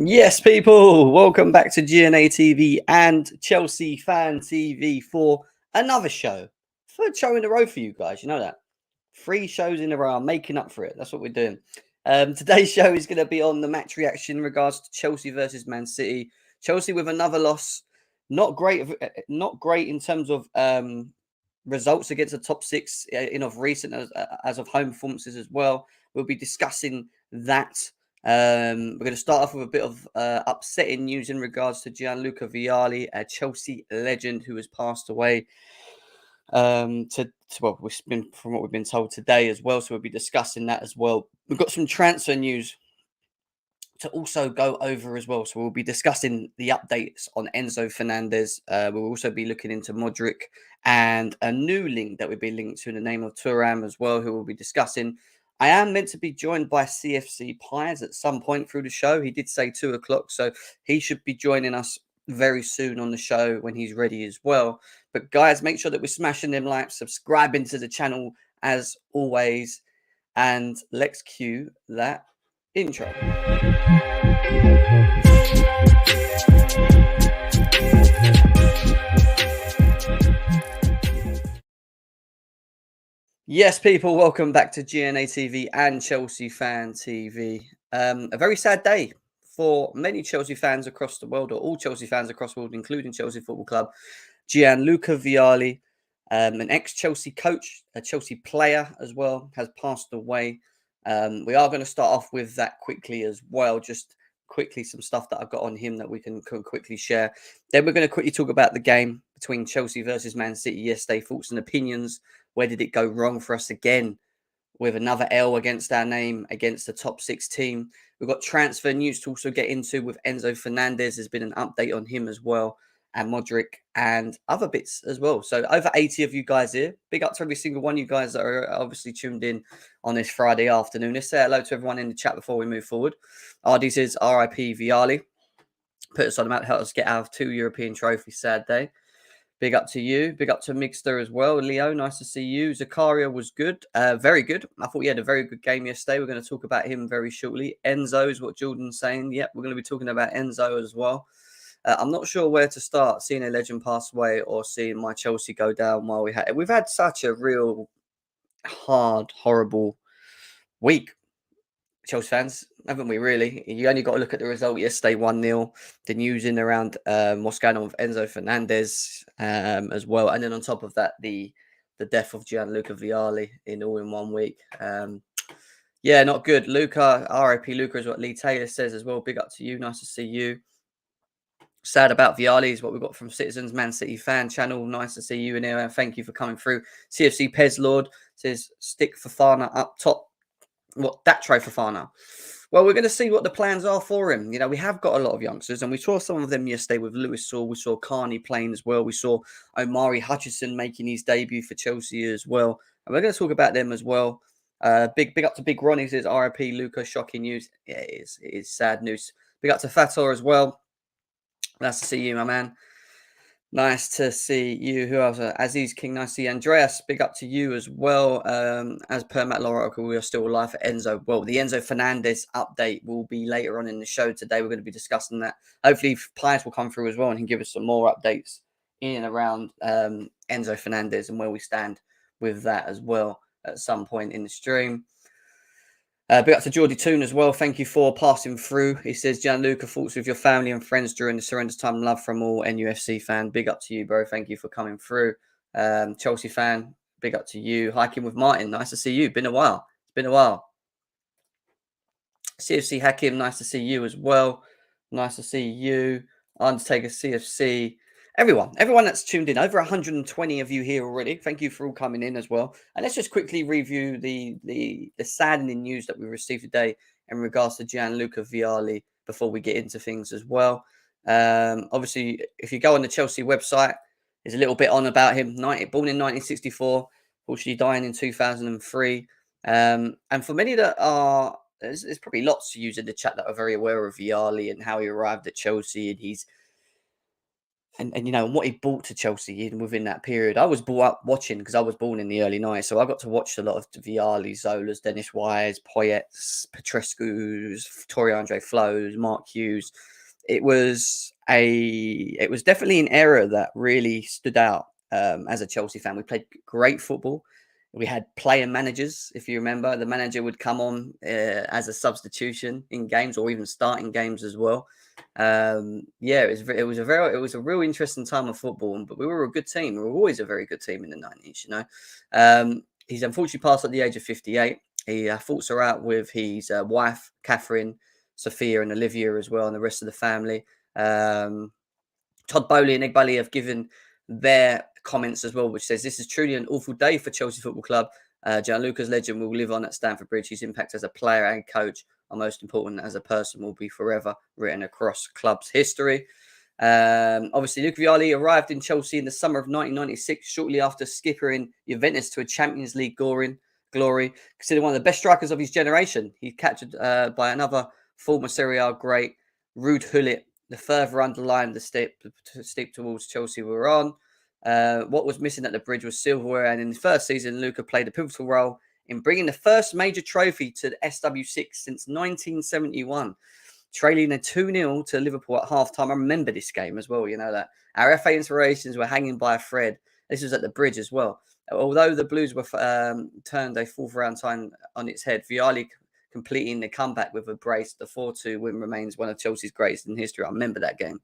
Yes, people, welcome back to GNA TV and Chelsea Fan TV for another show. Third show in a row for you guys, you know that. 3 shows in a row, I'm making up for it. That's what we're doing. Today's show is going to be on the match reaction in regards to Chelsea versus Man City. Chelsea with another loss. Not great, not great in terms of results against the top 6 in of recent as of home performances as well. We'll be discussing that. We're going to start off with a bit of upsetting news in regards to Gianluca Vialli, a Chelsea legend who has passed away. Well, we've been from what we've been told today as well, so we'll be discussing that as well. We've got some transfer news to also go over as well, so we'll be discussing the updates on Enzo Fernandez. We'll also be looking into Modric and a new link that will be linked to in the name of Thuram as well, who we'll be discussing. I am meant to be joined by CFC Pies at some point through the show. He did say 2 o'clock, so he should be joining us very soon on the show when he's ready as well. But guys, make sure that we're smashing them likes, subscribing to the channel as always, and let's cue that intro. Yes, people, welcome back to GNA TV and Chelsea Fan TV. A very sad day for many Chelsea fans across the world, or all Chelsea fans across the world, including Chelsea Football Club. Gianluca Vialli, an ex-Chelsea coach, a Chelsea player as well, has passed away. We are going to start off with that quickly as well, just quickly some stuff that I've got on him that we can quickly share. Then we're going to quickly talk about the game between Chelsea versus Man City yesterday, thoughts and opinions. Where did it go wrong for us again with another L against our name against the top 6 team? We've got transfer news to also get into with Enzo Fernandez. There's been an update on him as well, and Modric and other bits as well. So over 80 of you guys here. Big up to every single one of you guys that are obviously tuned in on this Friday afternoon. Let's say hello to everyone in the chat before we move forward. RD says RIP Vialli. Put us on the map, help us get out of 2 European trophies. Sad day. Big up to you. Big up to Mixter as well. Leo, nice to see you. Zakaria was good. Very good. I thought he had a very good game yesterday. We're going to talk about him very shortly. Enzo is what Jordan's saying. Yep, we're going to be talking about Enzo as well. I'm not sure where to start, seeing a legend pass away or seeing my Chelsea go down while we've had such a real hard, horrible week. Chelsea fans, haven't we, really? You only got to look at the result yesterday, 1-0. The news in around what's going on with Enzo Fernandez as well. And then on top of that, the death of Gianluca Vialli in 1 week. Yeah, not good. Luca, RIP Luca is what Lee Taylor says as well. Big up to you. Nice to see you. Sad about Vialli is what we've got from Citizens Man City fan channel. Nice to see you in here. And thank you for coming through. CFC Pez Lord says, stick Fofana up top. What that try Fofana? Well, we're going to see what the plans are for him. You know, we have got a lot of youngsters, and we saw some of them yesterday with Lewis Saul. We saw Carney playing as well. We saw Omari Hutchinson making his debut for Chelsea as well. And we're going to talk about them as well. Big up to Big Ronnie says RIP Luca, shocking news. Yeah, it is sad news. Big up to Fator as well. Nice to see you, my man. Nice to see you. Who else? Aziz King, nice to see you. Andreas, big up to you as well. As per Matt Loroca, we are still alive for Enzo. Well, the Enzo Fernandez update will be later on in the show today. We're going to be discussing that. Hopefully, Pius will come through as well and he can give us some more updates in and around Enzo Fernandez and where we stand with that as well at some point in the stream. Big up to Geordie Toon as well. Thank you for passing through. He says, Gianluca, thoughts with your family and friends during the surrender time. Love from all NUFC fan. Big up to you, bro. Thank you for coming through. Chelsea fan, big up to you. Hiking with Martin. Nice to see you. Been a while. It's been a while. CFC Hakim, nice to see you as well. Nice to see you. Undertaker CFC. Everyone that's tuned in, over 120 of you here already. Thank you for all coming in as well. And let's just quickly review the saddening news that we received today in regards to Gianluca Vialli before we get into things as well. Obviously, if you go on the Chelsea website, there's a little bit on about him. Born in 1964, fortunately dying in 2003. And for many that are, there's probably lots to use in the chat that are very aware of Vialli and how he arrived at Chelsea and he's and what he brought to Chelsea in within that period. I was brought up watching because I was born in the early 90s, so I got to watch a lot of Vialli, Zolas, Dennis Wise, Poyet's, Petrescu's, Tori Andre Flows, Mark Hughes. It was definitely an era that really stood out as a Chelsea fan. We played great football. We had player managers, if you remember. The manager would come on as a substitution in games or even starting games as well. It was a real interesting time of football, but we were a good team. We were always a very good team in the 90s. He's unfortunately passed at the age of 58. He thoughts are out with his wife Catherine, Sophia and Olivia as well, and the rest of the family. Todd Bowley and Igbali have given their comments as well, which says this is truly an awful day for Chelsea Football Club. Gianluca's legend will live on at Stamford Bridge. His impact as a player and coach, are most important as a person, will be forever written across club's history. Obviously, Luca Vialli arrived in Chelsea in the summer of 1996, shortly after skippering Juventus to a Champions League glory. Considered one of the best strikers of his generation. He's captured by another former Serie A great, Ruud Gullit, the further underlined the steep towards Chelsea were on. What was missing at the Bridge was silverware, and in the first season, Luca played a pivotal role in bringing the first major trophy to the SW6 since 1971, trailing a 2-0 to Liverpool at half-time. I remember this game as well, that. Our FA inspirations were hanging by a thread. This was at the Bridge as well. Although the Blues were turned a fourth-round tie on its head, Vialli completing the comeback with a brace. The 4-2 win remains one of Chelsea's greatest in history. I remember that game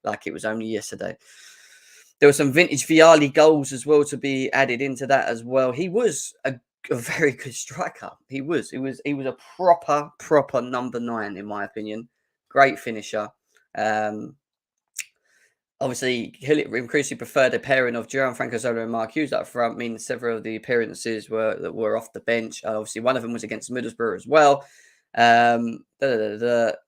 like it was only yesterday. There were some vintage Vialli goals as well to be added into that as well. He was a very good striker. He was a proper number 9 in my opinion. Great finisher. Obviously, Gullit increasingly preferred a pairing of Gianfranco Zola and Mark Hughes up front, meaning several of the appearances were off the bench. Obviously, one of them was against Middlesbrough as well. The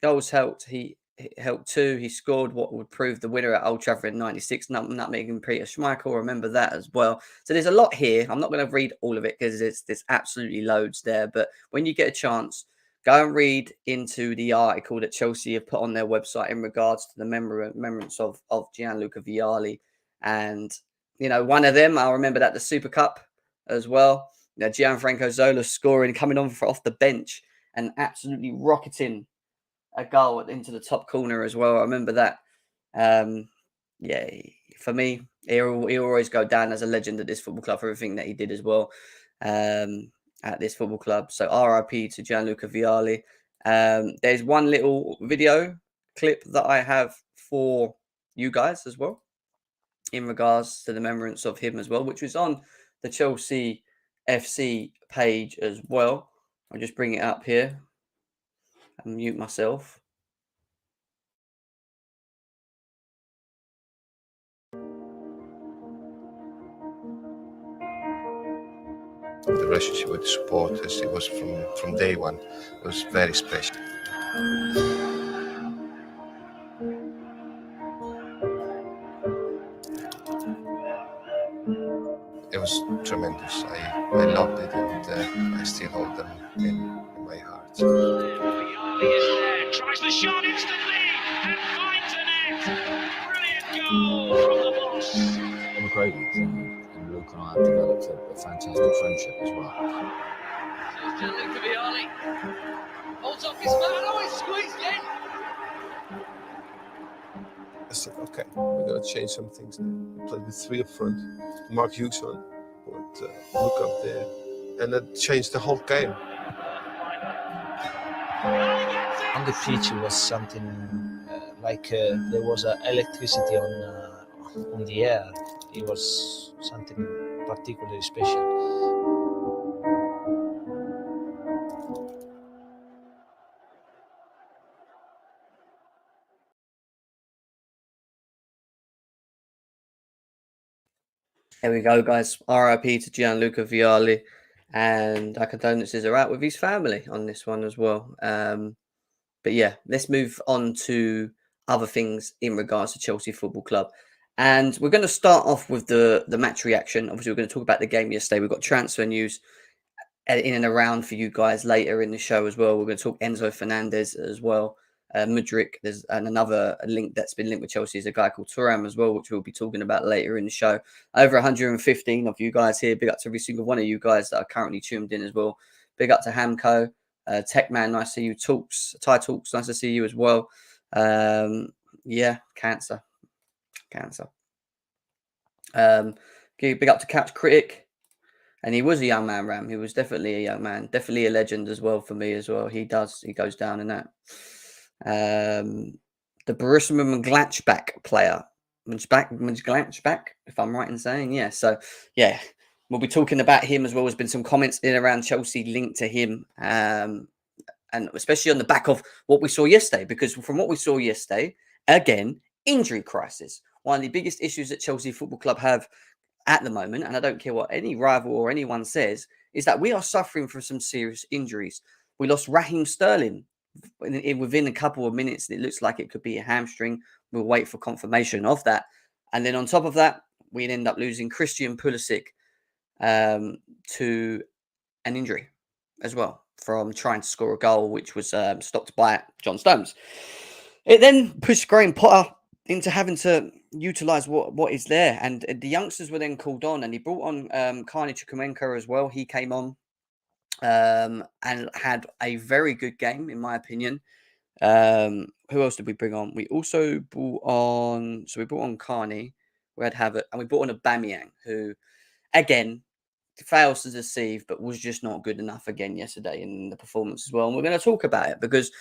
goals helped. He helped too. He scored what would prove the winner at Old Trafford in 96, nutmegging Peter Schmeichel. Remember that as well. So there's a lot here. I'm not going to read all of it because there's absolutely loads there. But when you get a chance, go and read into the article that Chelsea have put on their website in regards to the remembrance of Gianluca Vialli. And, one of them, I remember that the Super Cup as well. Gianfranco Zola scoring, coming on off the bench and absolutely rocketing a goal into the top corner as well. I remember that. For me, he'll always go down as a legend at this football club for everything that he did as well. At this football club. So RIP to Gianluca Vialli. There's one little video clip that I have for you guys as well in regards to the remembrance of him as well, which was on the Chelsea FC page as well. I'll just bring it up here and mute myself. The relationship with the supporters, it was from day one. It was very special. It was tremendous. I loved it, and I still hold them in my heart. Vialli is there, tries the shot instantly and finds a net. Brilliant goal from the boss. They were great with them. And Luke and I have developed a fantastic friendship as well. Here's Gianluca Vialli. Holds off his man. Oh, he's squeezed in. I said, okay, we're going to change some things there. We played with 3 up front, Mark Hughes on, but Luke up there, and that changed the whole game. On the pitch, it was something there was electricity on the air. It was something particularly special. There we go, guys. RIP to Gianluca Vialli, and our condolences are out with his family on this one as well. But yeah, let's move on to other things in regards to Chelsea Football Club. And we're going to start off with the match reaction. Obviously, we're going to talk about the game yesterday. We've got transfer news in and around for you guys later in the show as well. We're going to talk Enzo Fernandez as well. Mudryk. There's another link that's been linked with Chelsea is a guy called Thuram as well, which we'll be talking about later in the show. Over 115 of you guys here. Big up to every single one of you guys that are currently tuned in as well. Big up to Hamco, Techman, nice to see you. Ty Talks, nice to see you as well. Yeah, cancer. Big up to Catch Critic. And he was a young man, Ram. He was definitely a young man. Definitely a legend as well for me as well. He goes down in that. The Borussia Mönchengladbach player. Mönchengladbach, if I'm right in saying. Yeah, so, yeah. We'll be talking about him as well. There's been some comments in around Chelsea linked to him. And especially on the back of what we saw yesterday. Because from what we saw yesterday, again, injury crisis. One of the biggest issues that Chelsea Football Club have at the moment, and I don't care what any rival or anyone says, is that we are suffering from some serious injuries. We lost Raheem Sterling within a couple of minutes. It looks like it could be a hamstring. We'll wait for confirmation of that. And then on top of that, we'd end up losing Christian Pulisic to an injury as well from trying to score a goal, which was stopped by John Stones. It then pushed Graham Potter into having to utilise what is there. And the youngsters were then called on, and he brought on Karni Chukwuemeka as well. He came on and had a very good game, in my opinion. Who else did we bring on? We also brought on... So we brought on Karni, we had Havertz, and we brought on Aubameyang, who, again, fails to deceive, but was just not good enough again yesterday in the performance as well. And we're going to talk about it because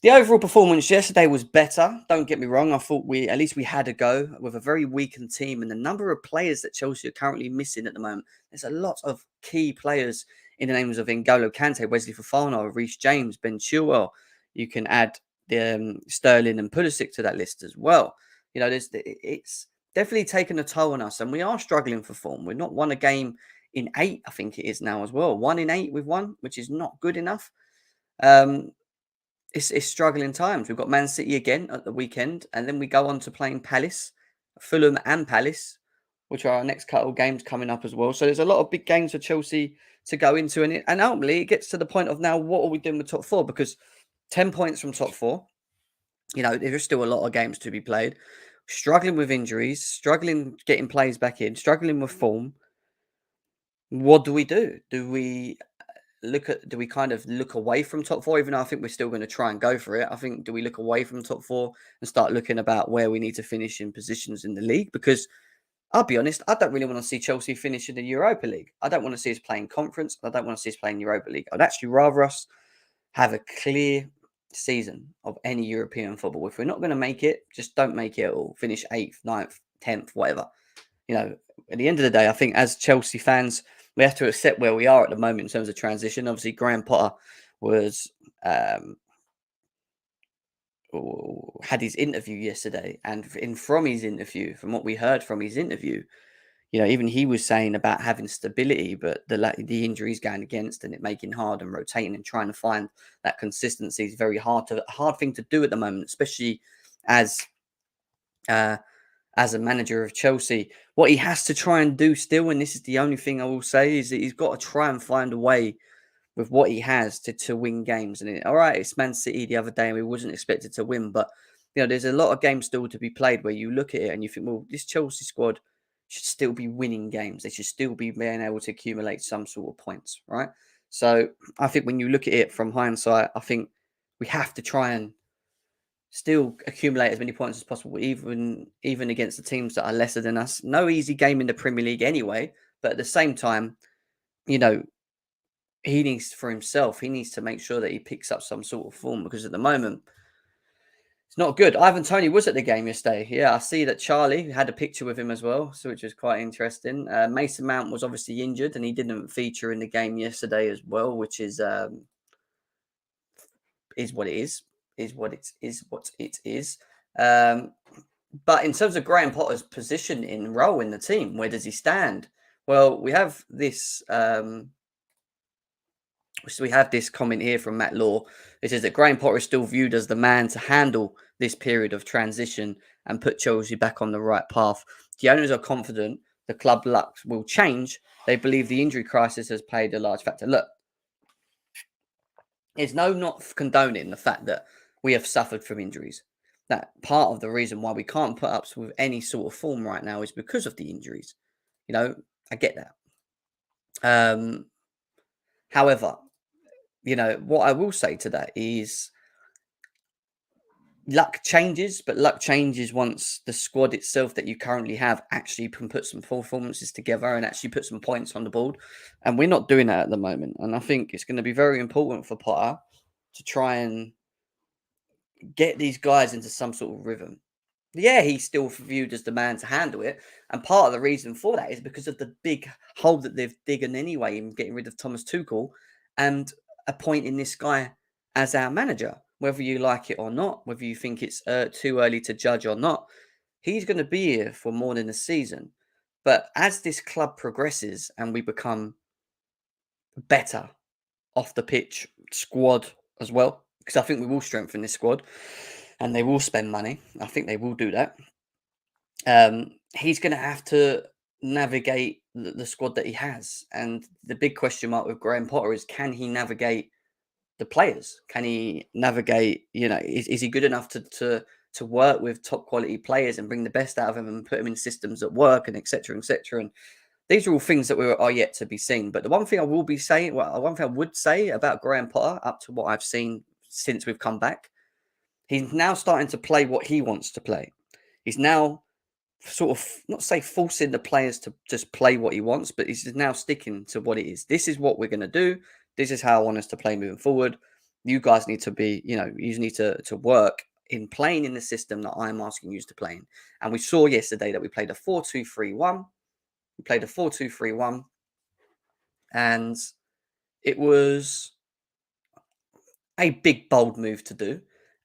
the overall performance yesterday was better. Don't get me wrong. I thought at least we had a go with a very weakened team, and the number of players that Chelsea are currently missing at the moment. There's a lot of key players in the names of N'Golo Kante, Wesley Fofana, Reece James, Ben Chilwell. You can add the Sterling and Pulisic to that list as well. You know, it's definitely taken a toll on us, and we are struggling for form. We've not won a game in 8, I think it is now as well. 1 in 8 we've won, which is not good enough. It's struggling times. We've got Man City again at the weekend, and then we go on to playing Palace, Fulham and Palace, which are our next couple of games coming up as well. So there's a lot of big games for Chelsea to go into, and ultimately it gets to the point of now, what are we doing with top 4? Because 10 points from top 4, you know, there's still a lot of games to be played. Struggling with injuries, struggling getting players back in, struggling with form. What do we do? Do we kind of look away from top 4, even though I think we're still going to try and go for it? I think, do we look away from top 4 and start looking about where we need to finish in positions in the league? Because I'll be honest, I don't really want to see Chelsea finish in the Europa League. I don't want to see us playing conference. I don't want to see us playing Europa League. I'd actually rather us have a clear season of any European football. If we're not going to make it, just don't make it at all. Finish 8th, 9th, 10th, whatever. You know, at the end of the day, I think as Chelsea fans, we have to accept where we are at the moment in terms of transition. Obviously, Graham Potter was had his interview yesterday, and from his interview, from what we heard from his interview, you know, even he was saying about having stability, but the injuries going against and it making hard and rotating and trying to find that consistency is very hard thing to do at the moment, especially as a manager of Chelsea. What he has to try and do still, and this is the only thing I will say, is that he's got to try and find a way with what he has to win games. And all right, it's Man City the other day, and we wasn't expected to win, but you know, there's a lot of games still to be played where you look at it and you think, well, this Chelsea squad should still be winning games. They should still be being able to accumulate some sort of points, right? So I think when you look at it from hindsight, I think we have to try and still accumulate as many points as possible, even against the teams that are lesser than us. No easy game in the Premier League anyway, but at the same time, you know, he needs to make sure that he picks up some sort of form, because at the moment, it's not good. Ivan Toney was at the game yesterday. Yeah, I see that Charlie had a picture with him as well, so which was quite interesting. Mason Mount was obviously injured, and he didn't feature in the game yesterday as well, which is what it is. Is what it is. But in terms of Graham Potter's position in role in the team, where does he stand? Well, we have this. So we have this comment here from Matt Law. It says that Graham Potter is still viewed as the man to handle this period of transition and put Chelsea back on the right path. The owners are confident the club luck will change. They believe the injury crisis has played a large factor. Look, there's not condoning the fact that we have suffered from injuries. That part of the reason why we can't put up with any sort of form right now is because of the injuries. You know, I get that. However, you know, what I will say to that is luck changes, but luck changes once the squad itself that you currently have actually can put some performances together and actually put some points on the board. And we're not doing that at the moment. And I think it's going to be very important for Potter to try and get these guys into some sort of rhythm. Yeah, he's still viewed as the man to handle it. And part of the reason for that is because of the big hole that they've digged anyway in getting rid of Thomas Tuchel and appointing this guy as our manager. Whether you like it or not, whether you think it's too early to judge or not, he's going to be here for more than a season. But as this club progresses and we become better off the pitch squad as well, because I think we will strengthen this squad and they will spend money. I think they will do that. He's going to have to navigate the squad that he has. And the big question mark with Graham Potter is, can he navigate the players? Can he navigate, you know, is he good enough to work with top quality players and bring the best out of them and put them in systems that work and et cetera, et cetera. And these are all things that are yet to be seen. But the one thing I will be saying, well, one thing I would say about Graham Potter, up to what I've seen since we've come back, he's now starting to play what he wants to play. He's now sort of, not say forcing the players to just play what he wants, but he's now sticking to what it is. This is what we're going to do. This is how I want us to play moving forward. You guys need to be, you know, you need to work in playing in the system that I'm asking you to play in. And we saw yesterday that we played a 4-2-3-1. We played a 4-2-3-1. And it was a big, bold move to do.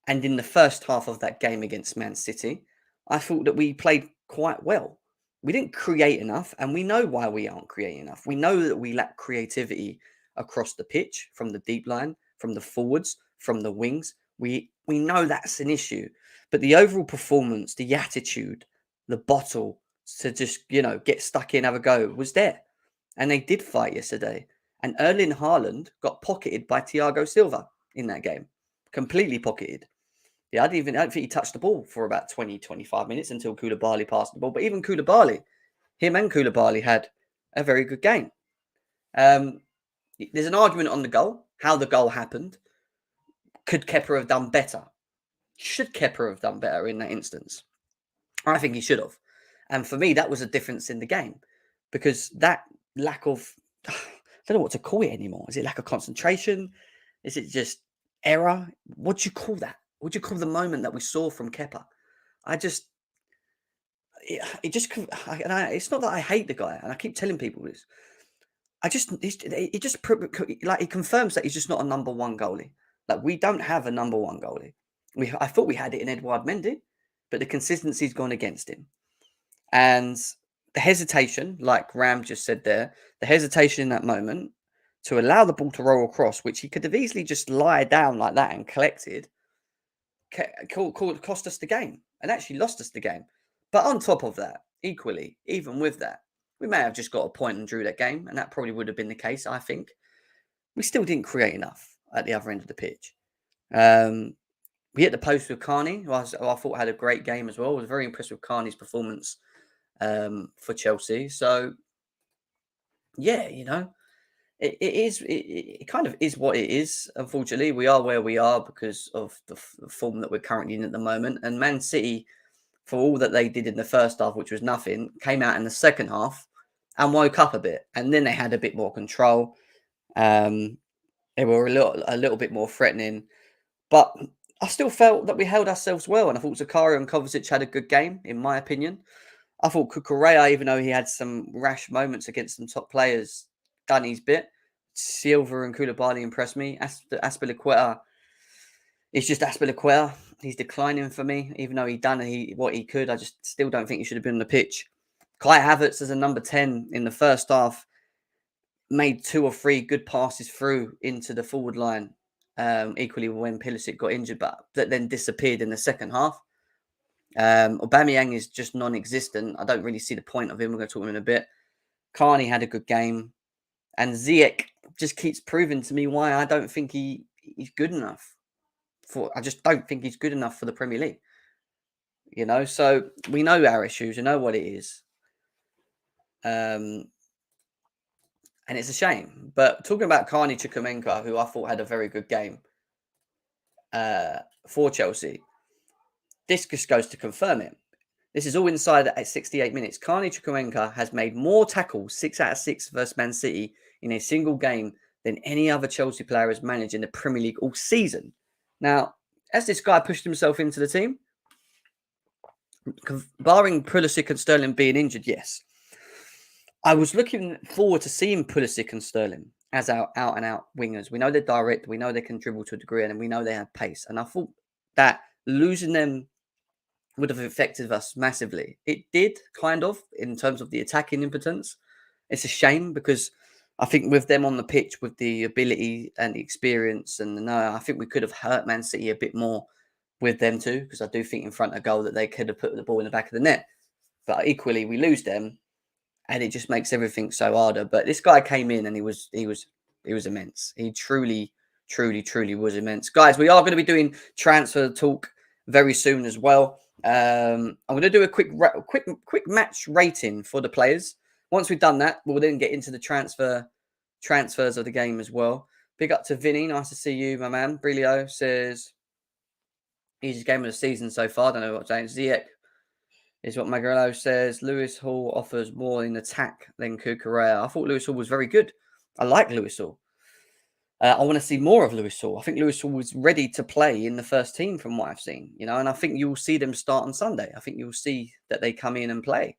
And in the first half of that game against Man City, I thought that we played quite well. We didn't create enough, and we know why we aren't creating enough. We know that we lack creativity across the pitch, from the deep line, from the forwards, from the wings. We know that's an issue. But the overall performance, the attitude, the bottle to just, you know, get stuck in, have a go was there. And they did fight yesterday. And Erling Haaland got pocketed by Thiago Silva in that game. Completely pocketed. Yeah, I don't think he touched the ball for about 20, 25 minutes until Koulibaly passed the ball. But even Koulibaly, him and Koulibaly had a very good game. There's an argument on the goal, how the goal happened. Could Kepa have done better? Should Kepa have done better in that instance? I think he should have. And for me, that was a difference in the game. Because that lack of, I don't know what to call it anymore. Is it lack of concentration? Is it just error? What do you call that? What do you call the moment that we saw from Kepa? It's not that I hate the guy, and I keep telling people this. It confirms that he's just not a number one goalie. Like, we don't have a number one goalie. I thought we had it in Edouard Mendy, but the consistency's gone against him. And the hesitation, like Ram just said there, the hesitation in that moment to allow the ball to roll across, which he could have easily just lie down like that and collected, cost us the game and actually lost us the game. But on top of that, equally, even with that, we may have just got a point and drew that game, and that probably would have been the case, I think. We still didn't create enough at the other end of the pitch. We hit the post with Carney, who I thought had a great game as well. I was very impressed with Carney's performance for Chelsea. So, yeah, you know, it kind of is what it is. Unfortunately, we are where we are because of the form that we're currently in at the moment. And Man City, for all that they did in the first half, which was nothing, came out in the second half and woke up a bit. And then they had a bit more control. They were a little bit more threatening. But I still felt that we held ourselves well. And I thought Zakaria and Kovacic had a good game, in my opinion. I thought Cucurella, even though he had some rash moments against some top players, done his bit. Silva and Koulibaly impressed me. Azpilicueta is just Azpilicueta. He's declining for me, even though he done what he could. I just still don't think he should have been on the pitch. Kai Havertz as a number 10 in the first half made 2 or 3 good passes through into the forward line. Equally when Pulisic got injured, but that then disappeared in the second half. Aubameyang is just non-existent. I don't really see the point of him. We're going to talk about him in a bit. Carney had a good game. And Ziyech just keeps proving to me why I don't think he's good enough I just don't think he's good enough for the Premier League. You know, so we know our issues. We know what it is. And it's a shame. But talking about Carney Chukwuemeka, who I thought had a very good game for Chelsea, this just goes to confirm it. This is all inside at 68 minutes. Carney Chukwuemeka has made more tackles, 6 out of 6 versus Man City in a single game than any other Chelsea player has managed in the Premier League all season. Now, has this guy pushed himself into the team? Barring Pulisic and Sterling being injured, yes. I was looking forward to seeing Pulisic and Sterling as our out-and-out wingers. We know they're direct. We know they can dribble to a degree, and we know they have pace. And I thought that losing them would have affected us massively. It did, kind of, in terms of the attacking impotence. It's a shame because I think with them on the pitch, with the ability and the experience, and I think we could have hurt Man City a bit more with them too, because I do think in front of goal that they could have put the ball in the back of the net. But equally, we lose them, and it just makes everything so harder. But this guy came in and he was immense. He truly was immense. Guys, we are going to be doing transfer talk very soon as well. I'm going to do a quick match rating for the players. Once we've done that, we'll then get into the transfers of the game as well. Big up to Vinny. Nice to see you, my man. Brilio says, easiest game of the season so far. I don't know what I'm saying. Ziyech is what Magrello says. Lewis Hall offers more in attack than Cucurella. I thought Lewis Hall was very good. I like Lewis Hall. I want to see more of Lewis Hall. I think Lewis Hall was ready to play in the first team from what I've seen, you know, and I think you'll see them start on Sunday. I think you'll see that they come in and play.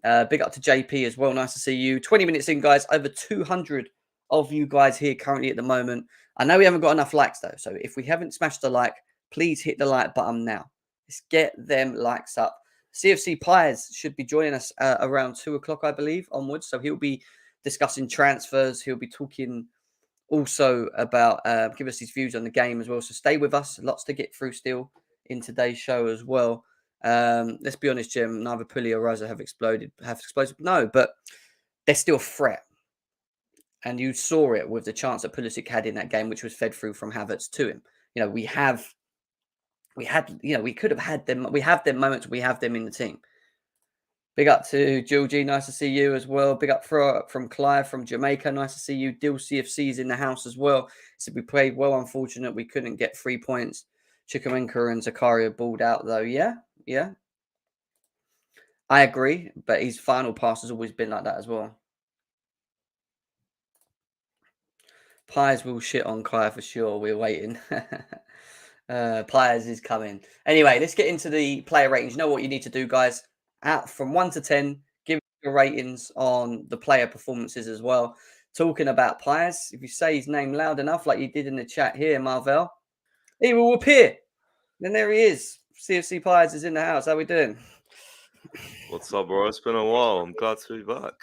Big up to JP as well. Nice to see you. 20 minutes in, guys. Over 200 of you guys here currently at the moment. I know we haven't got enough likes, though. So if we haven't smashed the like, please hit the like button now. Let's get them likes up. CFC Pies should be joining us around 2 o'clock, I believe, onwards. So he'll be discussing transfers. He'll be talking also about give us his views on the game as well. So stay with us. Lots to get through still in today's show as well. Let's be honest, Jim. Neither Pully or Rosa have exploded. No, but they're still a threat. And you saw it with the chance that Pulisic had in that game, which was fed through from Havertz to him. You know, we could have had them. We have them moments. We have them in the team. Big up to Georgie. Nice to see you as well. Big up from Clive from Jamaica. Nice to see you. Dill CFC's in the house as well. So we played well. Unfortunate we couldn't get 3 points. Chukwuemeka and Zakaria balled out though. Yeah. I agree. But his final pass has always been like that as well. Pies will shit on Clive for sure. We're waiting. Pies is coming. Anyway, let's get into the player ratings. You know what you need to do, guys. Out from 1 to 10, give your ratings on the player performances as well. Talking about Pies, if you say his name loud enough, like you did in the chat here, Marvel, he will appear. Then there he is. CFC Pies is in the house. How we doing? What's up, bro? It's been a while. I'm glad to be back.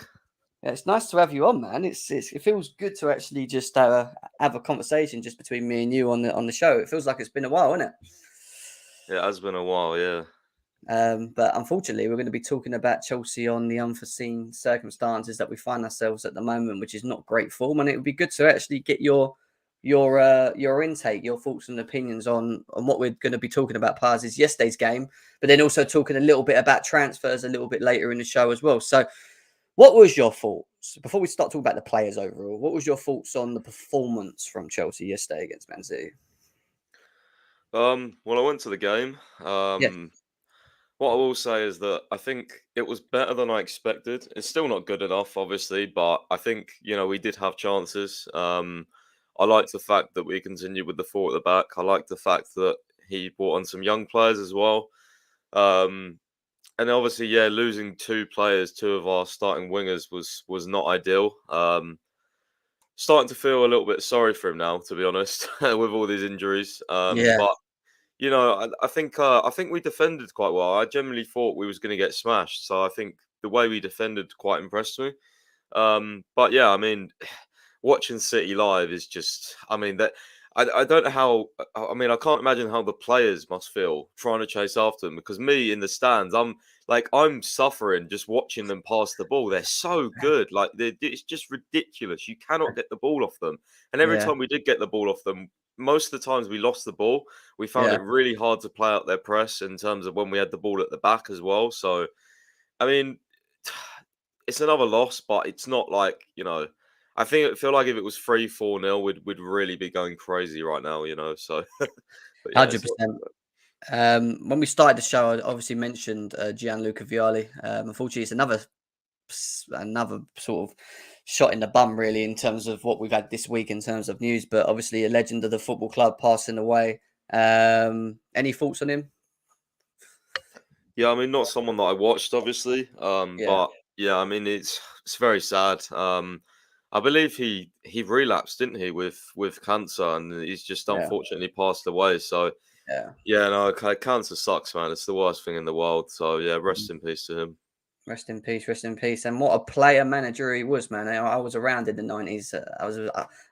Yeah, it's nice to have you on, man. It feels good to actually just have a conversation just between me and you on the show. It feels like it's been a while, isn't it? Yeah, it has been a while, yeah. But unfortunately, we're going to be talking about Chelsea on the unforeseen circumstances that we find ourselves at the moment, which is not great form. And it would be good to actually get your intake, your thoughts and opinions on what we're going to be talking about. Pars' yesterday's game, but then also talking a little bit about transfers a little bit later in the show as well. So, what was your thoughts before we start talking about the players overall? What was your thoughts on the performance from Chelsea yesterday against Man City? Well, I went to the game. Yes. What I will say is that I think it was better than I expected. It's still not good enough, obviously, but I think, we did have chances. I like the fact that we continued with the 4 at the back. I like the fact that he brought on some young players as well. And obviously, losing 2 players, 2 of our starting wingers was not ideal. Starting to feel a little bit sorry for him now, to be honest, with all these injuries. But I think we defended quite well. I generally thought we was going to get smashed, so I think the way we defended quite impressed me. But yeah, I mean, watching City live is just, I don't know how. I can't imagine how the players must feel trying to chase after them. Because me in the stands, I'm suffering just watching them pass the ball. They're so good. Like it's just ridiculous. You cannot get the ball off them. And every time we did get the ball off them, most of the times we lost the ball, we found Yeah. it really hard to play out their press in terms of when we had the ball at the back as well. So, I mean, it's another loss, but it's not like, I feel like if it was 3-4-0, we'd really be going crazy right now, So, but yeah, it's not 100%. When we started the show, I obviously mentioned Gianluca Vialli. Unfortunately, it's another sort of shot in the bum, really, in terms of what we've had this week in terms of news. But obviously, a legend of the football club passing away. Any thoughts on him? Yeah, I mean, not someone that I watched, obviously. Yeah. But yeah, I mean, it's very sad. I believe he relapsed, didn't he, with cancer, and he's just Yeah. unfortunately passed away. So Yeah. yeah, no, cancer sucks, man. It's the worst thing in the world. So yeah, rest in peace to him. Rest in peace, rest in peace. And what a player manager he was, man. I was around in the 90s. I was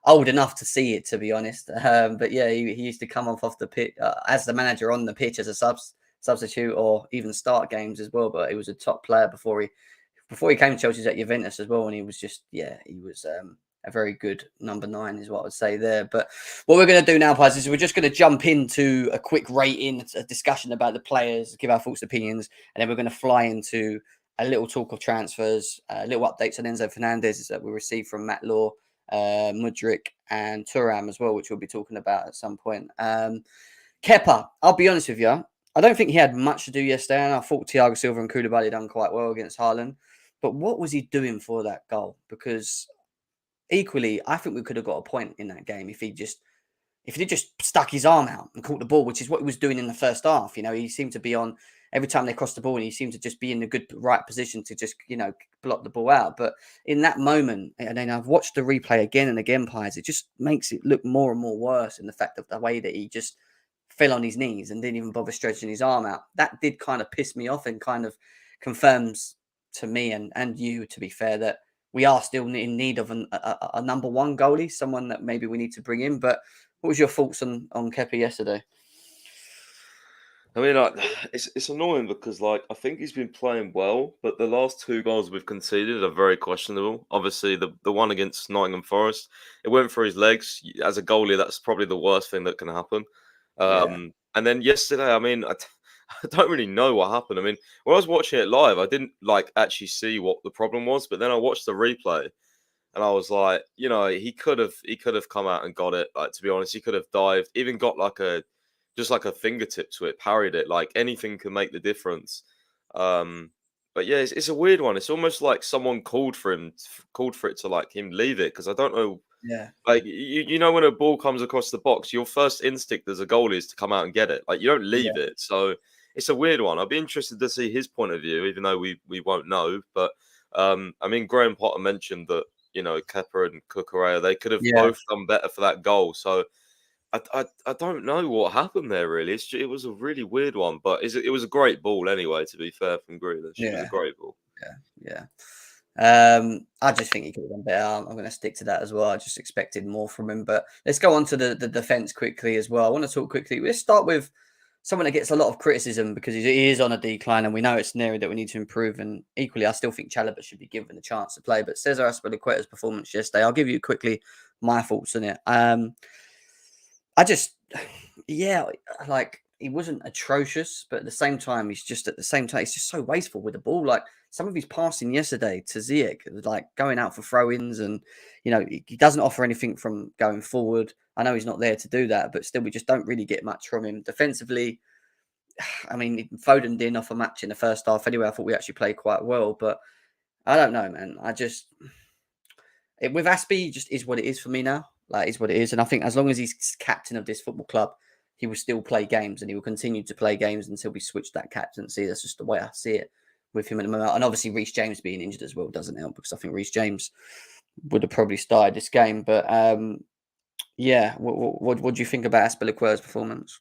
old enough to see it, to be honest. But yeah, he used to come off the pitch as the manager on the pitch as a substitute or even start games as well. But he was a top player before he came to Chelsea. He was at Juventus as well. And he was just, he was a very good number 9 is what I would say there. But what we're going to do now, Paz, is we're just going to jump into a quick rating, a discussion about the players, give our thoughts, opinions, and then we're going to fly into a little talk of transfers, little updates on Enzo Fernandez that we received from Matt Law, Mudryk, and Thuram as well, which we'll be talking about at some point. Kepa, I'll be honest with you, I don't think he had much to do yesterday, and I thought Thiago Silva and Koulibaly done quite well against Haaland. But what was he doing for that goal? Because equally, I think we could have got a point in that game if he just stuck his arm out and caught the ball, which is what he was doing in the first half. He seemed to be on every time they crossed the ball, and he seemed to just be in the right position to just, block the ball out. But in that moment, and then I've watched the replay again and again, Pies, it just makes it look more and more worse in the fact of the way that he just fell on his knees and didn't even bother stretching his arm out. That did kind of piss me off and kind of confirms to me and you, to be fair, that we are still in need of a number 1 goalie, someone that maybe we need to bring in. But what was your thoughts on Kepa yesterday? I mean, it's annoying because, I think he's been playing well, but the last 2 goals we've conceded are very questionable. Obviously, the one against Nottingham Forest, it went through his legs. As a goalie, that's probably the worst thing that can happen. And then yesterday, I mean, I don't really know what happened. I mean, when I was watching it live, I didn't actually see what the problem was, but then I watched the replay, and I was like, he could have come out and got it. To be honest, he could have dived, even got just like a fingertip to it, parried it. Anything can make the difference. But yeah, it's a weird one. It's almost like someone called for it to him leave it, because I don't know. Yeah. When a ball comes across the box, your first instinct as a goalie is to come out and get it. You don't leave it. So it's a weird one. I'd be interested to see his point of view, even though we won't know. But I mean, Graham Potter mentioned that Kepa and Cucurella, they could have both done better for that goal. So I don't know what happened there, really. It was a really weird one, but it was a great ball anyway, to be fair, from Grealish. It was a great ball. Yeah. I just think he could have done better. I'm going to stick to that as well. I just expected more from him. But let's go on to the defence quickly as well. I want to talk quickly. Let's start with someone that gets a lot of criticism because he is on a decline, and we know it's an area that we need to improve. And equally, I still think Chalobah should be given the chance to play. But Cesar Azpilicueta's performance yesterday, I'll give you quickly my thoughts on it. He wasn't atrocious, but at the same time, he's just so wasteful with the ball. Some of his passing yesterday to Ziyech, going out for throw-ins, and he doesn't offer anything from going forward. I know he's not there to do that, but still, we just don't really get much from him defensively. I mean, Foden didn't offer much in the first half anyway. I thought we actually played quite well, but I don't know, man. With Aspie, just is what it is for me now. Is what it is, and I think as long as he's captain of this football club, he will still play games, and he will continue to play games until we switch that captaincy. That's just the way I see it with him at the moment. And obviously, Reece James being injured as well doesn't help, because I think Reece James would have probably started this game. But what do you think about Azpilicueta's performance?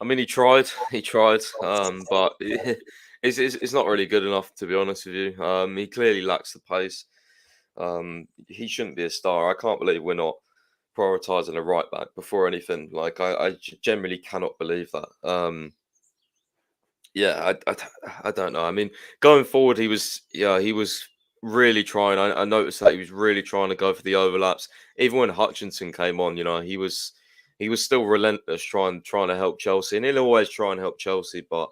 I mean, he tried, but it's not really good enough, to be honest with you. He clearly lacks the pace. He shouldn't be a star. I can't believe we're not prioritising a right back before anything. I generally cannot believe that. I don't know. I mean, going forward, he was really trying. I noticed that he was really trying to go for the overlaps. Even when Hutchinson came on, he was still relentless trying to help Chelsea, and he'll always try and help Chelsea. But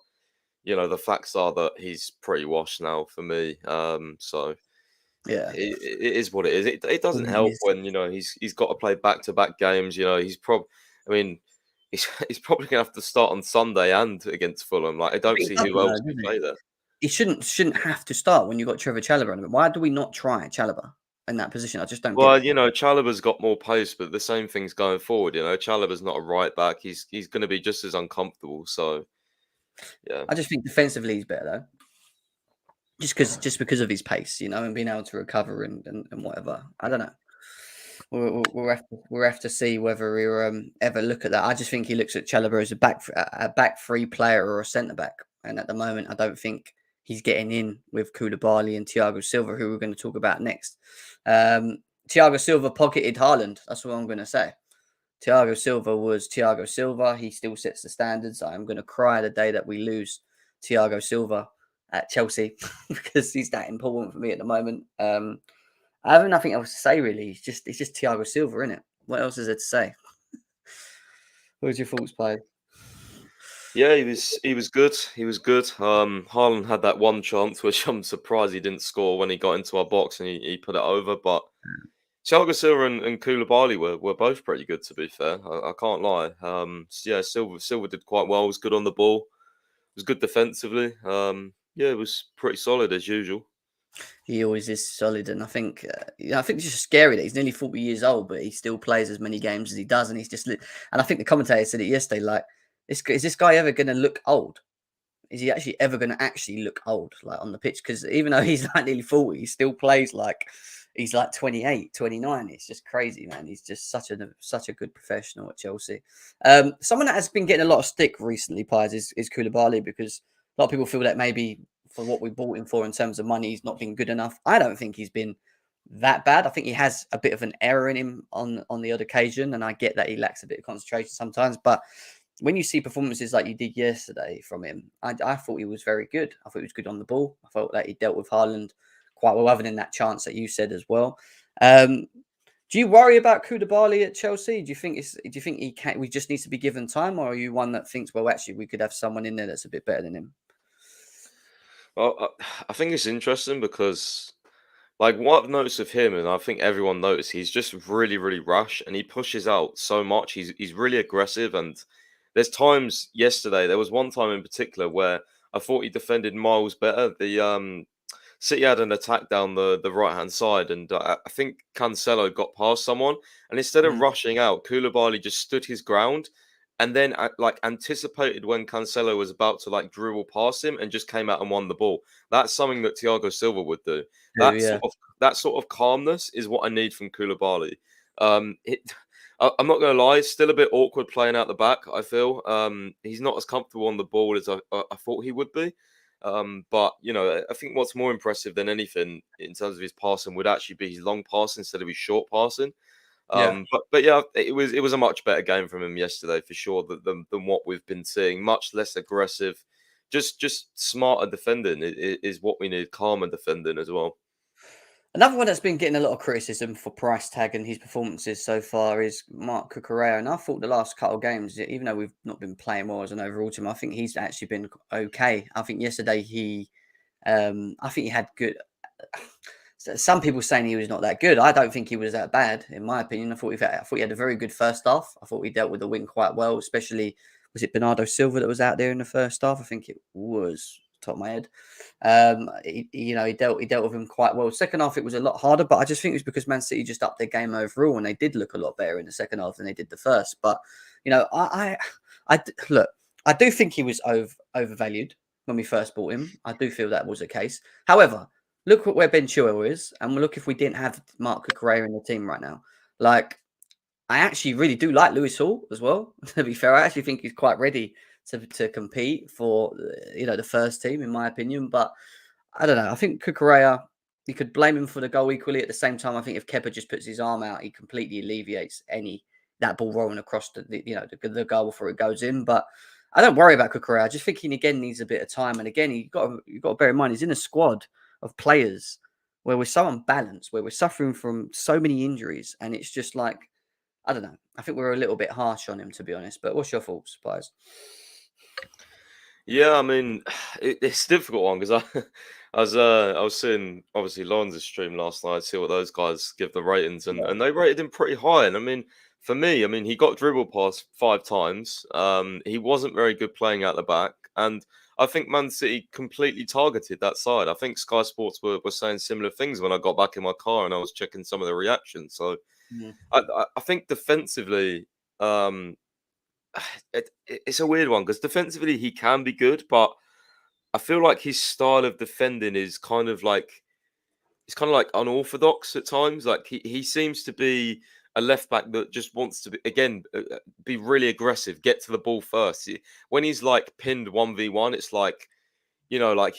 the facts are that he's pretty washed now for me. So Yeah, it is what it is. It doesn't it help is. when he's got to play back-to-back games. I mean, he's probably gonna have to start on Sunday and against Fulham. Like I But don't he see doesn't who though, else does can he? play there. He shouldn't have to start when you've got Trevor Chalobah on him. Why do we not try Chalobah in that position? I just don't get Well, it. Chalobah's got more pace, but the same thing's going forward. Chalobah's not a right back. He's going to be just as uncomfortable. So yeah, I just think defensively he's better though. Just because of his pace, and being able to recover and whatever. I don't know. We'll have to see whether we ever look at that. I just think he looks at Chalobah as a back three player or a centre back, and at the moment, I don't think he's getting in with Koulibaly and Thiago Silva, who we're going to talk about next. Thiago Silva pocketed Haaland. That's what I'm going to say. Thiago Silva was Thiago Silva. He still sets the standards. I'm going to cry the day that we lose Thiago Silva at Chelsea because he's that important for me at the moment. I have nothing else to say really. It's just Thiago Silva, isn't it? What else is there to say? What was your thoughts, Pi? yeah, he was good. He was good. Haaland had that one chance, which I'm surprised he didn't score when he got into our box and he put it over. But Thiago Silva and Koulibaly were both pretty good, to be fair. I can't lie. Yeah, Silva did quite well. Was good on the ball. Was good defensively. Yeah, it was pretty solid as usual. He always is solid, and I think I think it's just scary that he's nearly 40 years old, but he still plays as many games as he does, and he's just. And I think the commentator said it yesterday. Like, is this guy ever going to look old? Is he actually ever going to actually look old, like on the pitch? Because even though he's like nearly 40, he still plays like he's like 28, 29. It's just crazy, man. He's just such a good professional at Chelsea. Someone that has been getting a lot of stick recently, Pies, is Koulibaly, because a lot of people feel that maybe for what we bought him for in terms of money, he's not been good enough. I don't think he's been that bad. I think he has a bit of an error in him on the odd occasion, and I get that he lacks a bit of concentration sometimes, but when you see performances like you did yesterday from him, I thought he was very good. I thought he was good on the ball. I felt that he dealt with Haaland quite well, other than that chance that you said as well. Do you worry about Koulibaly at Chelsea? Do you think he can? We just needs to be given time, or are you one that thinks, well, actually, we could have someone in there that's a bit better than him? Well, I think it's interesting because, like, what I've noticed of him, and I think everyone noticed, he's just really, really rash, and he pushes out so much. He's really aggressive, and there's times yesterday. There was one time in particular where I thought he defended miles better. The City had an attack down the right hand side, and I think Cancelo got past someone, and instead of Mhm. rushing out, Koulibaly just stood his ground, and then like anticipated when Cancelo was about to like dribble past him, and just came out and won the ball. That's something that Thiago Silva would do. That Yeah, sort of calmness is what I need from Koulibaly. I'm not going to lie, it's still a bit awkward playing out the back. I feel he's not as comfortable on the ball as I thought he would be. But I think what's more impressive than anything in terms of his passing would actually be his long passing instead of his short passing. yeah. But yeah, it was a much better game from him yesterday for sure than what we've been seeing. Much less aggressive, just smarter defending is what we need. Calmer defending as well. Another one that's been getting a lot of criticism for price tag and his performances so far is Mark Cucurella. And I thought the last couple of games, even though we've not been playing well as an overall team, I think he's actually been okay. I think yesterday I think he had good. Some people saying he was not that good. I don't think he was that bad, in my opinion. I thought he had a very good first half. I thought he dealt with the win quite well, especially was it Bernardo Silva that was out there in the first half? I think it was top of my head. He dealt with him quite well. Second half, it was a lot harder, but I just think it was because Man City just upped their game overall, and they did look a lot better in the second half than they did the first. But look, I do think he was overvalued when we first bought him. I do feel that was the case. However, look at where Ben Chilwell is, and look if we didn't have Mark Cucurella in the team right now. Like, I actually really do like Lewis Hall as well. To be fair, I actually think he's quite ready to compete for the first team, in my opinion. But I don't know. I think Cucurella, you could blame him for the goal equally. At the same time, I think if Kepa just puts his arm out, he completely alleviates that ball rolling across the goal before it goes in. But I don't worry about Cucurella. I just think he again needs a bit of time. And again, you've got to bear in mind he's in a squad of players where we're so unbalanced, where we're suffering from so many injuries, and it's just like, I don't know. I think we're a little bit harsh on him, to be honest. But what's your thoughts, Pies? Yeah, I mean, it's a difficult one because I was seeing obviously Lawrence's stream last night, see what those guys give the ratings, and they rated him pretty high. And I mean, for me, I mean, he got dribble past 5 times. He wasn't very good playing out the back, and I think Man City completely targeted that side. I think Sky Sports were saying similar things when I got back in my car and I was checking some of the reactions. So Yeah. I think defensively. It's a weird one because defensively he can be good, but I feel like his style of defending is kind of like it's kind of like unorthodox at times. Like he seems to be a left back that just wants to be again be really aggressive, get to the ball first. When he's like pinned 1v1, it's like like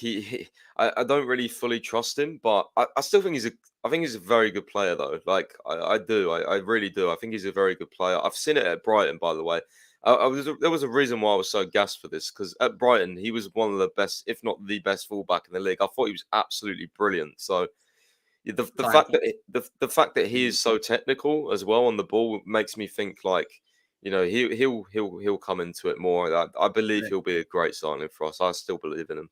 I don't really fully trust him, but I still think I think he's a very good player though. Like I do, I really do. I think he's a very good player. I've seen it at Brighton, by the way. There was a reason why I was so gassed for this because at Brighton he was one of the best, if not the best, fullback in the league. I thought he was absolutely brilliant. So the Fine. fact that the fact that he is so technical as well on the ball makes me think like he'll come into it more. I believe he'll be a great signing for us. I still believe in him.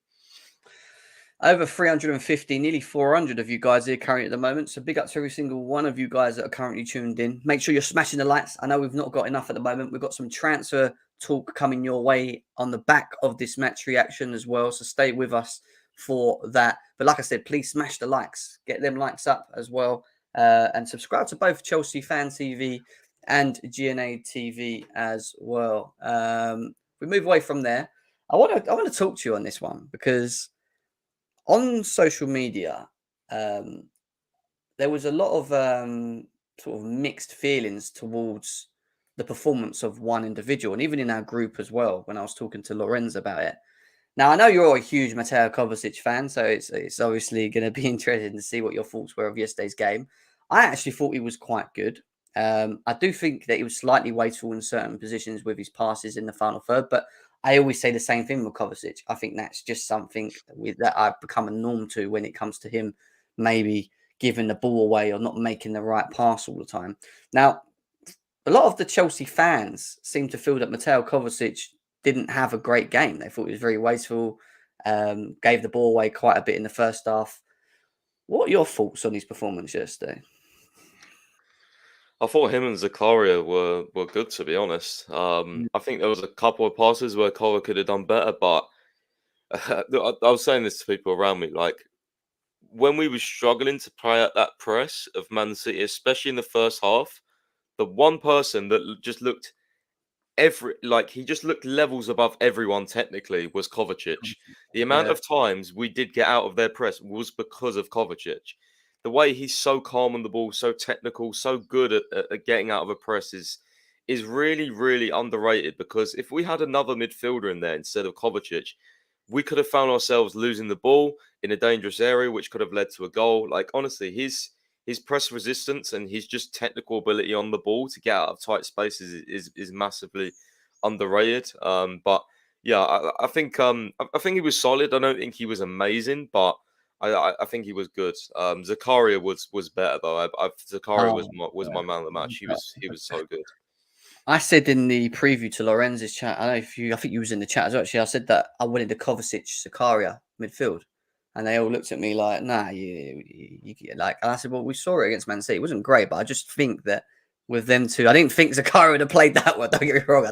Over 350, nearly 400 of you guys here currently at the moment. So big up to every single one of you guys that are currently tuned in. Make sure you're smashing the lights. I know we've not got enough at the moment. We've got some transfer talk coming your way on the back of this match reaction as well. So stay with us for that. But like I said, please smash the likes. Get them likes up as well. And subscribe to both Chelsea Fan TV and GNA TV as well. We move away from there. I want to talk to you on this one because on social media, there was a lot of sort of mixed feelings towards the performance of one individual, and even in our group as well. When I was talking to Lorenz about it, now I know you're a huge Mateo Kovacic fan, so it's obviously going to be interesting to see what your thoughts were of yesterday's game. I actually thought he was quite good. I do think that he was slightly wasteful in certain positions with his passes in the final third, but I always say the same thing with Kovacic. I think that's just something that I've become a norm to when it comes to him maybe giving the ball away or not making the right pass all the time. Now, a lot of the Chelsea fans seem to feel that Mateo Kovacic didn't have a great game. They thought he was very wasteful, gave the ball away quite a bit in the first half. What are your thoughts on his performance yesterday? I thought him and Zakaria were good, to be honest. I think there was a couple of passes where Cole could have done better, but I was saying this to people around me, like when we were struggling to play at that press of Man City, especially in the first half, the one person that just looked he just looked levels above everyone technically was Kovacic. The amount Yeah. of times we did get out of their press was because of Kovacic. The way he's so calm on the ball, so technical, so good at getting out of a press is really, really underrated because if we had another midfielder in there instead of Kovacic, we could have found ourselves losing the ball in a dangerous area, which could have led to a goal. Like, honestly, his press resistance and his just technical ability on the ball to get out of tight spaces is massively underrated. But yeah, I think he was solid. I don't think he was amazing, but I think he was good. Zakaria was better though. Zakaria was my man of the match. He was so good. I said in the preview to Lorenz's chat, I think you was in the chat as well. Actually, I said that I wanted the Kovacic Zakaria midfield, and they all looked at me like, "Nah, you like." And I said, "Well, we saw it against Man City. It wasn't great, but I just think that with them two, I didn't think Zakaria would have played that well. Don't get me wrong. I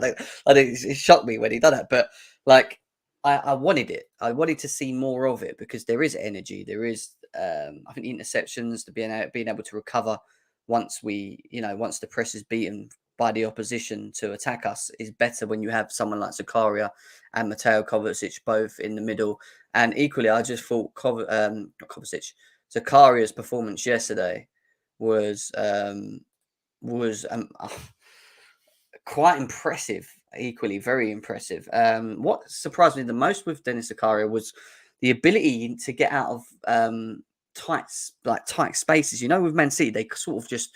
think it shocked me when he done it, but like, I wanted it. I wanted to see more of it because there is energy. There is, I think, the interceptions to being able to recover once once the press is beaten by the opposition to attack us is better when you have someone like Zakaria and Mateo Kovacic both in the middle. And equally, I just thought not Kovacic, Zakaria's performance yesterday was quite impressive. Equally, very impressive. What surprised me the most with Dennis Zakaria was the ability to get out of tight spaces. With Man City, they sort of just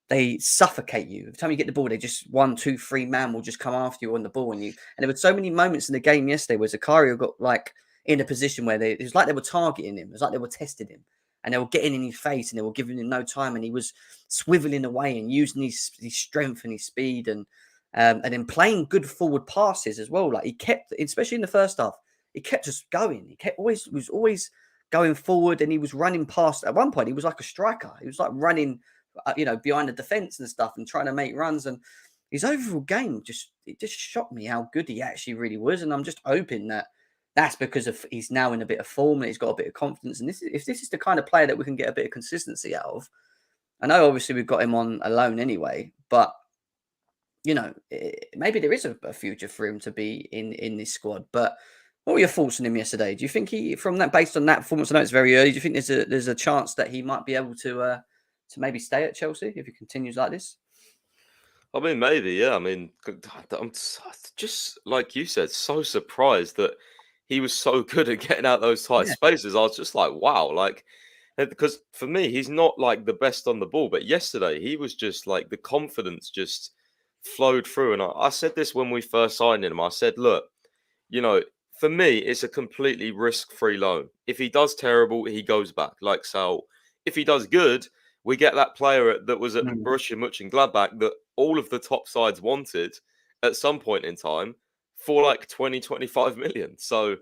they suffocate you. Every time you get the ball, they just 1, 2, 3 man will just come after you on the ball. And there were so many moments in the game yesterday where Zakaria got like in a position where it was like they were targeting him. It was like they were testing him. and they were getting in his face and they were giving him no time, and he was swiveling away and using his strength and his speed, and then playing good forward passes as well. Like he kept, especially in the first half, he kept us going. He was always going forward, and he was running past. At one point, he was like a striker. He was like running, behind the defense and stuff, and trying to make runs. And his overall game just shocked me how good he actually really was. And I'm just hoping that that's because of he's now in a bit of form and he's got a bit of confidence. And if this is the kind of player that we can get a bit of consistency out of, I know obviously we've got him on a loan anyway, but maybe there is a future for him to be in this squad. But what were your thoughts on him yesterday? Do you think based on that performance, I know it's very early, do you think there's a chance that he might be able to maybe stay at Chelsea if he continues like this? I mean, maybe, yeah. I mean, I'm just like you said, so surprised that he was so good at getting out those tight Yeah. spaces. I was just like, wow, because for me, he's not like the best on the ball, but yesterday he was just like the confidence just flowed through. And I said this when we first signed him. I said, look, for me, it's a completely risk-free loan. If he does terrible, he goes back. Like, so if he does good, we get that player that was at Borussia Mönchengladbach that all of the top sides wanted at some point in time for like 20, 25 million. So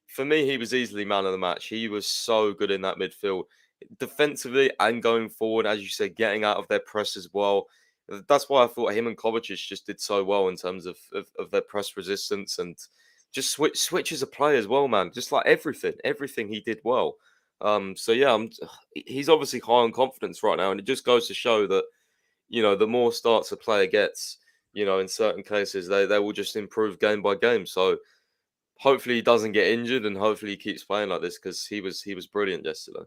for me, he was easily man of the match. He was so good in that midfield, defensively and going forward, as you said, getting out of their press as well. That's why I thought him and Kovacic just did so well in terms of their press resistance and just switches of play as well, man. Just like everything he did well. So yeah, he's obviously high on confidence right now, and it just goes to show that the more starts a player gets, in certain cases they will just improve game by game. So hopefully he doesn't get injured, and hopefully he keeps playing like this because he was brilliant yesterday.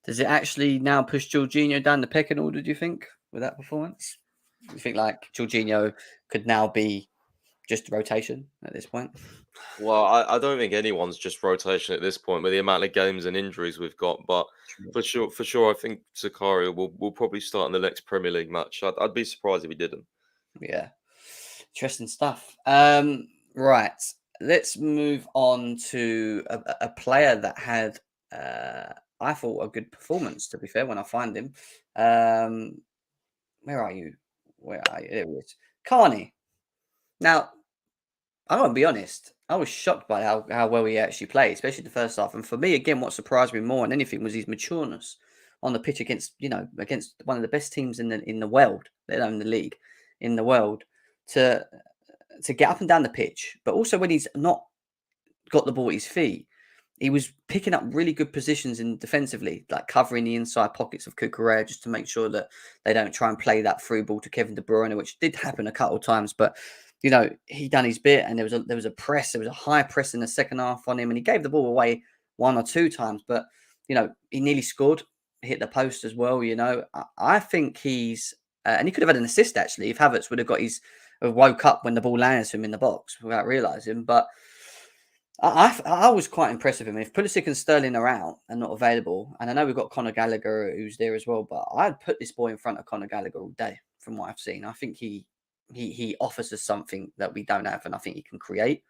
Does it actually now push Jorginho down the pecking order, do you think, with that performance? Do you think like Jorginho could now be just rotation at this point? Well, I don't think anyone's just rotation at this point with the amount of games and injuries we've got. But for sure, I think Zakaria will probably start in the next Premier League match. I'd be surprised if he didn't. Yeah, interesting stuff. Right, let's move on to a player that had, I thought, a good performance. To be fair, when I find him, where are you? There he is, Carney. Now, I'm going to be honest. I was shocked by how well he actually played, especially the first half. And for me, again, what surprised me more than anything was his matureness on the pitch against one of the best teams in the world, let alone the league, in the world, to get up and down the pitch. But also when he's not got the ball at his feet, he was picking up really good positions in defensively, like covering the inside pockets of Cucurella just to make sure that they don't try and play that through ball to Kevin De Bruyne, which did happen a couple of times. But he done his bit, and there was a press. There was a high press in the second half on him, and he gave the ball away one or two times. But he nearly scored, hit the post as well. I think he's and he could have had an assist actually if Havertz would have woke up when the ball lands to him in the box without realizing. But I was quite impressed with him. If Pulisic and Sterling are out and not available, and I know we've got Conor Gallagher who's there as well, but I'd put this boy in front of Conor Gallagher all day from what I've seen. I think he offers us something that we don't have, and I think he can create.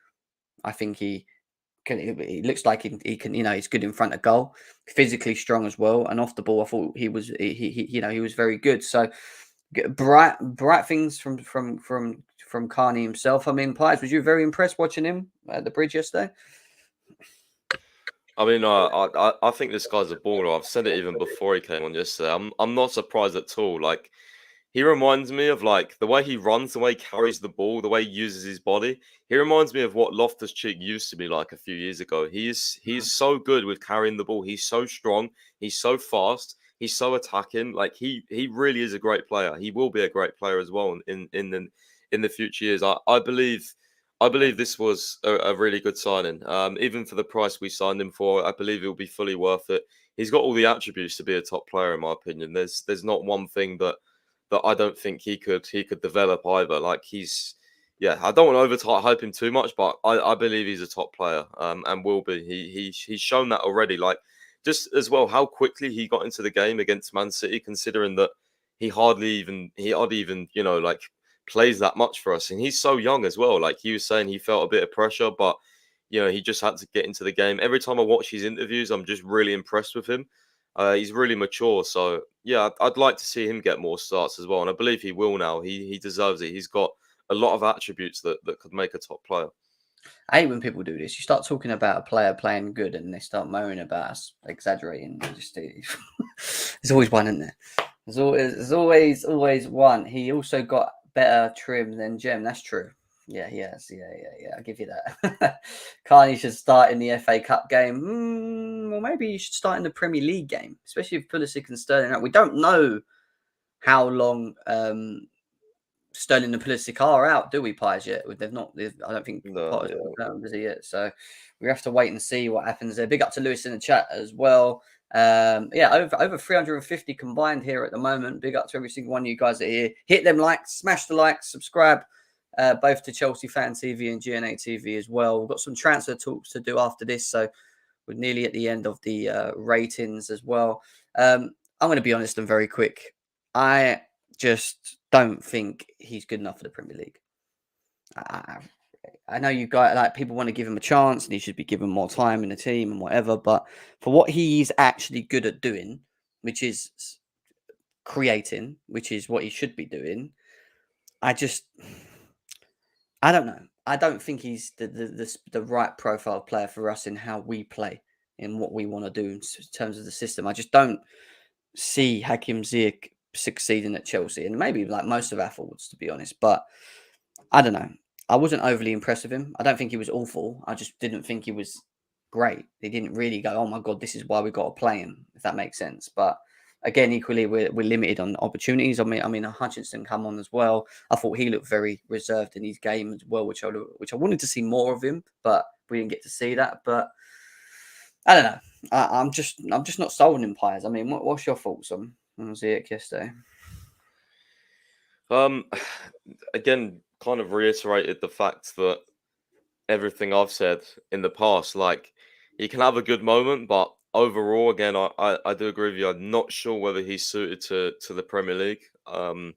I think he looks like he can. He's good in front of goal, physically strong as well, and off the ball, I thought he was very good. So bright things from Carney himself. I mean, Pies, was you very impressed watching him at the bridge yesterday? I mean, I think this guy's a baller. I've said it even before he came on yesterday. I'm not surprised at all. Like, he reminds me of like the way he runs, the way he carries the ball, the way he uses his body. He reminds me of what Loftus-Cheek used to be like a few years ago. He's so good with carrying the ball. He's so strong. He's so fast. He's so attacking. Like he really is a great player. He will be a great player as well in the future years. I believe this was a really good signing. Even for the price we signed him for, I believe it will be fully worth it. He's got all the attributes to be a top player, in my opinion. There's not one thing that I don't think he could develop either. Like I don't want to hype him too much, but I believe he's a top player and will be. He's shown that already. Like just as well how quickly he got into the game against Man City, considering that he hardly even like plays that much for us, and he's so young as well. Like he was saying, he felt a bit of pressure, but he just had to get into the game. Every time I watch his interviews, I'm just really impressed with him. He's really mature. So, yeah, I'd like to see him get more starts as well. And I believe he will now. He deserves it. He's got a lot of attributes that could make a top player. I hate when people do this. You start talking about a player playing good and they start moaning about us exaggerating. There's always one, isn't there? There's always one. He also got better trim than Jem. That's true. Yeah, he has. Yeah. I'll give you that. Carney should start in the FA Cup game. Well, maybe you should start in the Premier League game, especially if Pulisic and Sterling out. We don't know how long Sterling and Pulisic are out, do we, Pies, yet? I don't think Potter's confirmed, is he yet? So we have to wait and see what happens there. Big up to Lewis in the chat as well. Over 350 combined here at the moment. Big up to every single one of you guys that are here. Hit them likes, smash the likes, subscribe both to Chelsea Fan TV and GNA TV as well. We've got some transfer talks to do after this, so we're nearly at the end of the ratings as well. I'm going to be honest and very quick. I just don't think he's good enough for the Premier League. I know you guys, like, people want to give him a chance and he should be given more time in the team and whatever, but for what he's actually good at doing, which is creating, which is what he should be doing, I don't know. I don't think he's the right profile player for us in how we play, in what we want to do in terms of the system. I just don't see Hakim Ziyech succeeding at Chelsea, and maybe like most of our forwards, to be honest. But I don't know. I wasn't overly impressed with him. I don't think he was awful. I just didn't think he was great. He didn't really go, oh my God, this is why we got to play him, if that makes sense. But again, equally, we're limited on opportunities. I mean, Hutchinson come on as well. I thought he looked very reserved in his game as well, which I wanted to see more of him, but we didn't get to see that. But I don't know. I'm just not sold on Pies. I mean, what's your thoughts on Ziyech yesterday? Again, kind of reiterated the fact that everything I've said in the past, like, he can have a good moment, but overall, again, I do agree with you. I'm not sure whether he's suited to the Premier League. I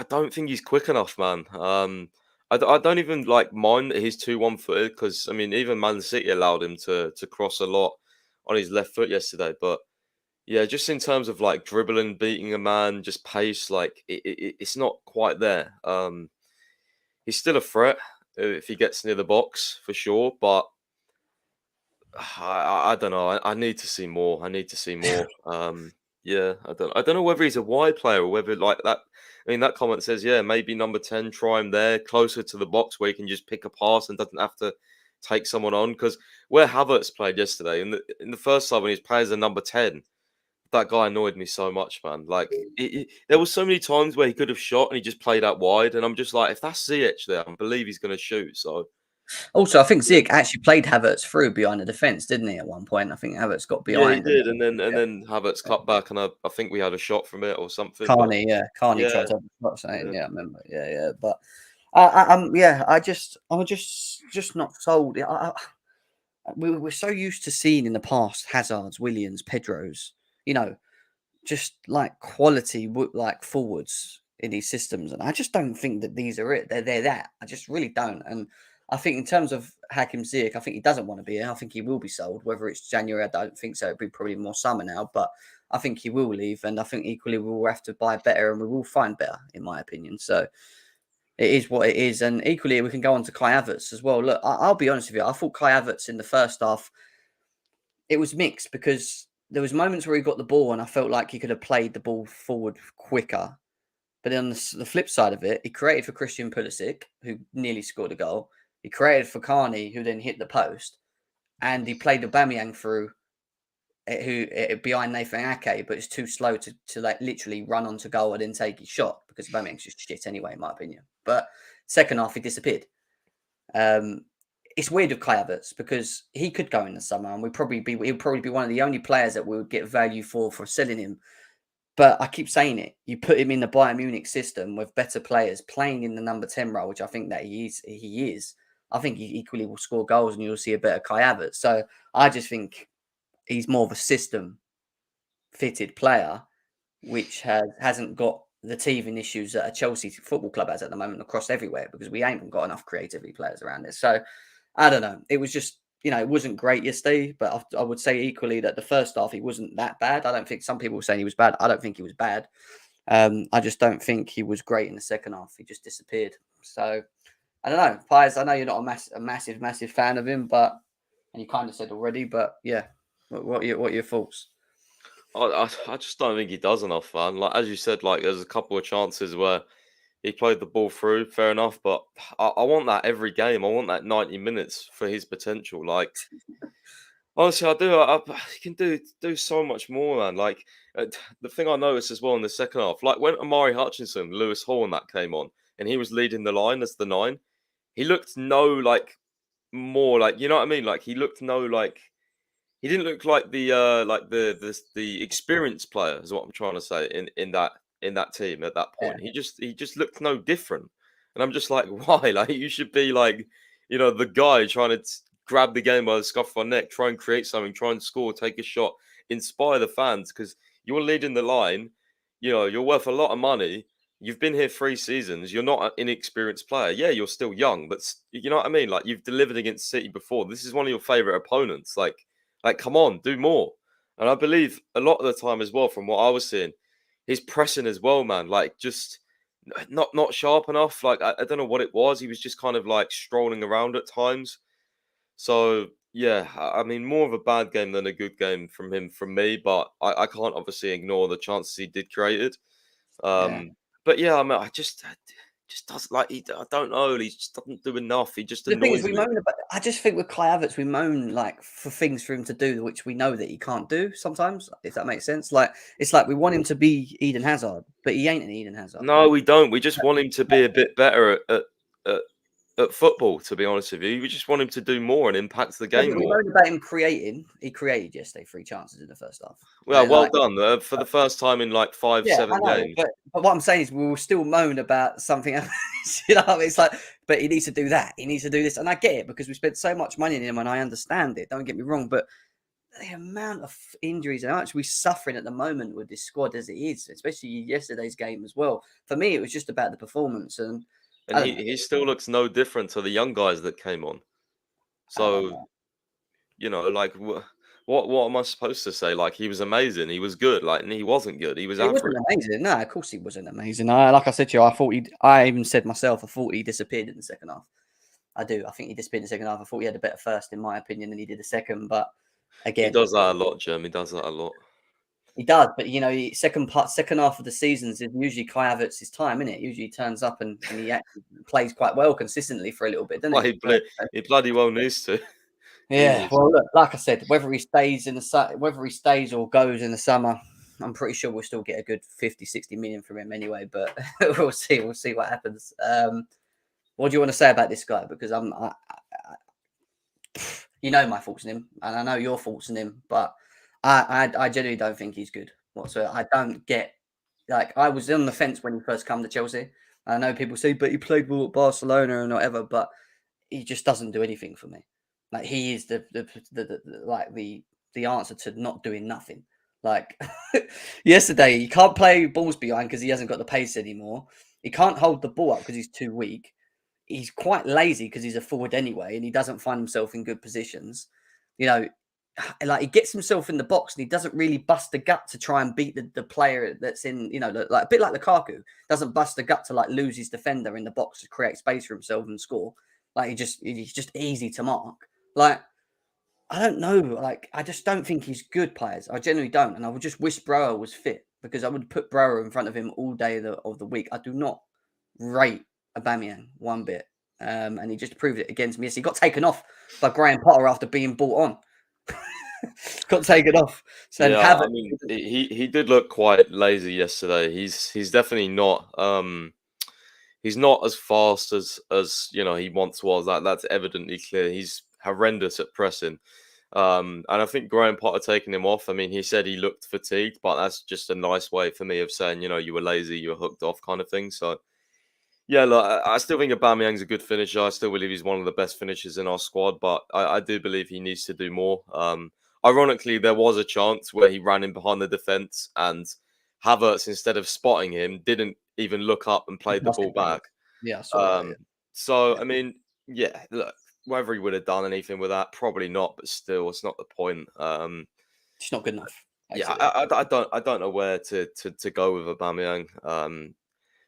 don't think he's quick enough, man. I don't even like mind that he's too one-footed, because I mean, even Man City allowed him to cross a lot on his left foot yesterday. But yeah, just in terms of like dribbling, beating a man, just pace, like it's not quite there. He's still a threat if he gets near the box for sure, but I don't know. I need to see more. Yeah, I don't know whether he's a wide player or whether like that. I mean, that comment says, yeah, maybe number 10, try him there, closer to the box where he can just pick a pass and doesn't have to take someone on. Because where Havertz played yesterday, in the first side when he was playing as a number 10, that guy annoyed me so much, man. Like, there was so many times where he could have shot and he just played out wide. And I'm just like, if that's Ziyech there, I believe he's going to shoot. So. Also, I think Ziyech actually played Havertz through behind the defence, didn't he? At one point, I think Havertz got behind. Yeah, he did, and then Havertz cut back, and I think we had a shot from it or something. Carney tried to have a shot, saying, I remember, but I'm just not sold. We're so used to seeing in the past Hazards, Williams, Pedros, just like quality, like forwards in these systems, and I just don't think that these are it. They're that. I just really don't, and I think in terms of Hakim Ziyech, I think he doesn't want to be here. I think he will be sold. Whether it's January, I don't think so. It'll be probably more summer now, but I think he will leave. And I think equally we will have to buy better and we will find better, in my opinion. So it is what it is. And equally, we can go on to Kai Havertz as well. Look, I'll be honest with you. I thought Kai Havertz in the first half, it was mixed because there was moments where he got the ball and I felt like he could have played the ball forward quicker. But on the flip side of it, he created for Christian Pulisic, who nearly scored a goal. He created for Carney, who then hit the post, and he played Aubameyang through, behind Nathan Ake, but it's too slow to like literally run onto goal and then take his shot because Aubameyang's just shit anyway, in my opinion. But second half, he disappeared. It's weird with Kai Havertz because he could go in the summer, and he'll probably be one of the only players that we would get value for selling him. But I keep saying it. You put him in the Bayern Munich system with better players playing in the number 10 role, which I think that he is. I think he equally will score goals and you'll see a better Kai Havertz. So I just think he's more of a system-fitted player, which hasn't got the teething issues that a Chelsea football club has at the moment across everywhere because we ain't got enough creativity players around this. So I don't know. It was just it wasn't great yesterday, but I would say equally that the first half he wasn't that bad. I don't think some people were saying he was bad. I don't think he was bad. I just don't think he was great in the second half. He just disappeared. So I don't know, Pies. I know you're not a massive fan of him, and you kind of said already, but yeah, what are your thoughts? I just don't think he does enough, man. Like as you said, like there's a couple of chances where he played the ball through, fair enough, but I want that every game. I want that 90 minutes for his potential. Like honestly, I do. He can do so much more, man. Like the thing I noticed as well in the second half, like when Amari Hutchinson, Lewis Hall, and that came on, and he was leading the line as the 9. He looked more like you know what I mean. Like he looked he didn't look like the experienced player is what I'm trying to say in that team at that Yeah, point. He just looked no different, and I'm just like, why? Like you should be like, the guy trying to grab the game by the scruff of our neck, try and create something, try and score, take a shot, inspire the fans because you're leading the line. You're worth a lot of money. You've been here 3 seasons. You're not an inexperienced player. Yeah, you're still young, but you know what I mean. Like you've delivered against City before. This is one of your favorite opponents. Like, come on, do more. And I believe a lot of the time as well, from what I was seeing, he's pressing as well, man. Like, just not sharp enough. Like, I don't know what it was. He was just kind of like strolling around at times. So, yeah, I mean, more of a bad game than a good game from him, from me. But I can't obviously ignore the chances he did create. yeah. But yeah, I mean, I just doesn't like. I don't know. He just doesn't do enough. He just The thing is, annoys we me. moan about. I just think with Kai Havertz, we moan like for things for him to do, which we know that he can't do sometimes. If that makes sense, like it's like we want him to be Eden Hazard, but he ain't an Eden Hazard. No, we don't. We just want him to be a bit better at, at football, to be honest with you. We just want him to do more and impact the Yeah, game but we more. moan about him creating. He created yesterday 3 chances in the first half. Well, well Like, done. For the first time in like 5, yeah, I 7 know, games. but what I'm saying is we will still moan about something else. It's like, but he needs to do that. He needs to do this, and I get it because we spent so much money on him, and I understand it. Don't get me wrong, but the amount of injuries and how much we're suffering at the moment with this squad as it is, especially yesterday's game as well. For me, it was just about the performance, and And I don't he know. still looks no different to the young guys that came on. I don't So, know. like, what am I supposed to say? Like, he was amazing. He was good. Like, and he wasn't good. He was He wasn't average. amazing. No, of course he wasn't amazing. Like I said to you, I even said myself, I thought he disappeared in the second half. I do. I think he disappeared in the second half. I thought he had a better first, in my opinion, than he did the second. But He again, does that a lot, Jim. He does that a lot. he does. But second half of the seasons is usually Kai Havertz's time, isn't it? Usually he turns up and he actually plays quite well consistently for a little bit, doesn't Well, he? he bloody well needs to. Yeah, Jesus. well, look, like I said, whether he stays or goes in the summer, I'm pretty sure we'll still get a good 50, 60 million from him anyway. But we'll see. We'll see what happens. What do you want to say about this guy? Because my thoughts on him, and I know your thoughts on him, but I genuinely don't think he's good whatsoever. I don't get I was on the fence when he first come to Chelsea. I know people say, but he played well at Barcelona and whatever, but he just doesn't do anything for me. Like he is the answer to not doing nothing. Like yesterday, he can't play balls behind because he hasn't got the pace anymore. He can't hold the ball up because he's too weak. He's quite lazy because he's a forward anyway, and he doesn't find himself in good positions. Like he gets himself in the box and he doesn't really bust the gut to try and beat the player that's in, like a bit like Lukaku, doesn't bust the gut to like lose his defender in the box to create space for himself and score. Like he's just easy to mark. Like I don't know. Like I just don't think he's good, players. I genuinely don't, and I would just wish Brower was fit because I would put Brower in front of him all day of the week. I do not rate Aubameyang one bit, and he just proved it against me. Yes, he got taken off by Graham Potter after being brought on. Got taken off. So Yeah, have I mean, he did look quite lazy yesterday. He's definitely not. He's not as fast as he once was. That's evidently clear. He's horrendous at pressing. And I think Graham Potter taking him off. I mean, he said he looked fatigued, but that's just a nice way for me of saying you were lazy, you were hooked off, kind of thing. So yeah, look, I still think Aubameyang's a good finisher. I still believe he's one of the best finishers in our squad, but I do believe he needs to do more. Ironically, there was a chance where he ran in behind the defence and Havertz, instead of spotting him, didn't even look up and played the ball back. Yeah, I saw that. So, Yeah. I mean, yeah, look, whether he would have done anything with that, probably not. But still, it's not the point. It's not good enough. Yeah, Basically. I don't know where to go with Aubameyang.